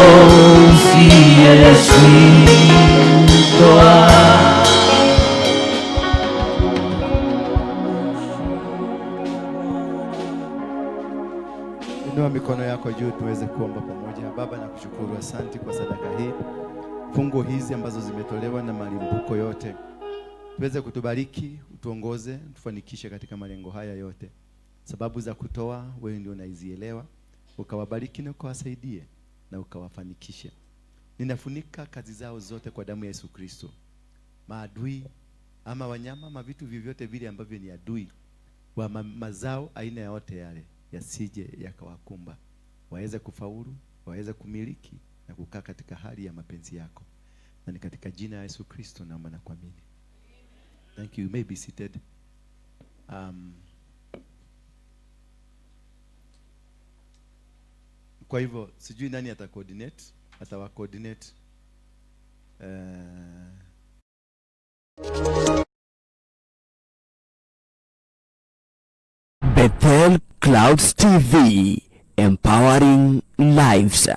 usiyeshindwa. Inua mikono yako juu tuweze kuomba pamoja. Baba, nakushukuru, asante kwa sadaka hii, fungo hizi ambazo zimetolewa na malimbuko yote. Tuweze kutubariki, utuongoze, tufanikishe katika malengo haya yote. Sababu za kutoa wewe ndio unaizielewa, ukawabariki na ukawasaidie na ukawafanikishe. Ninafunika kazi zao zote kwa damu ya Yesu Kristo. Maadui ama wanyama ama vitu vyovyote vile ambavyo ni adui wa mazao aina yote yale yasije yakawakumba, waweze kufaulu, waweze kumiliki na kukaa katika hali ya mapenzi yako. Na ni katika jina la Yesu Kristo naomba na kuamini. Thank you. You may be seated. Kwa hivyo sijui nani atawa coordinate Bethel Clouds TV, empowering lives.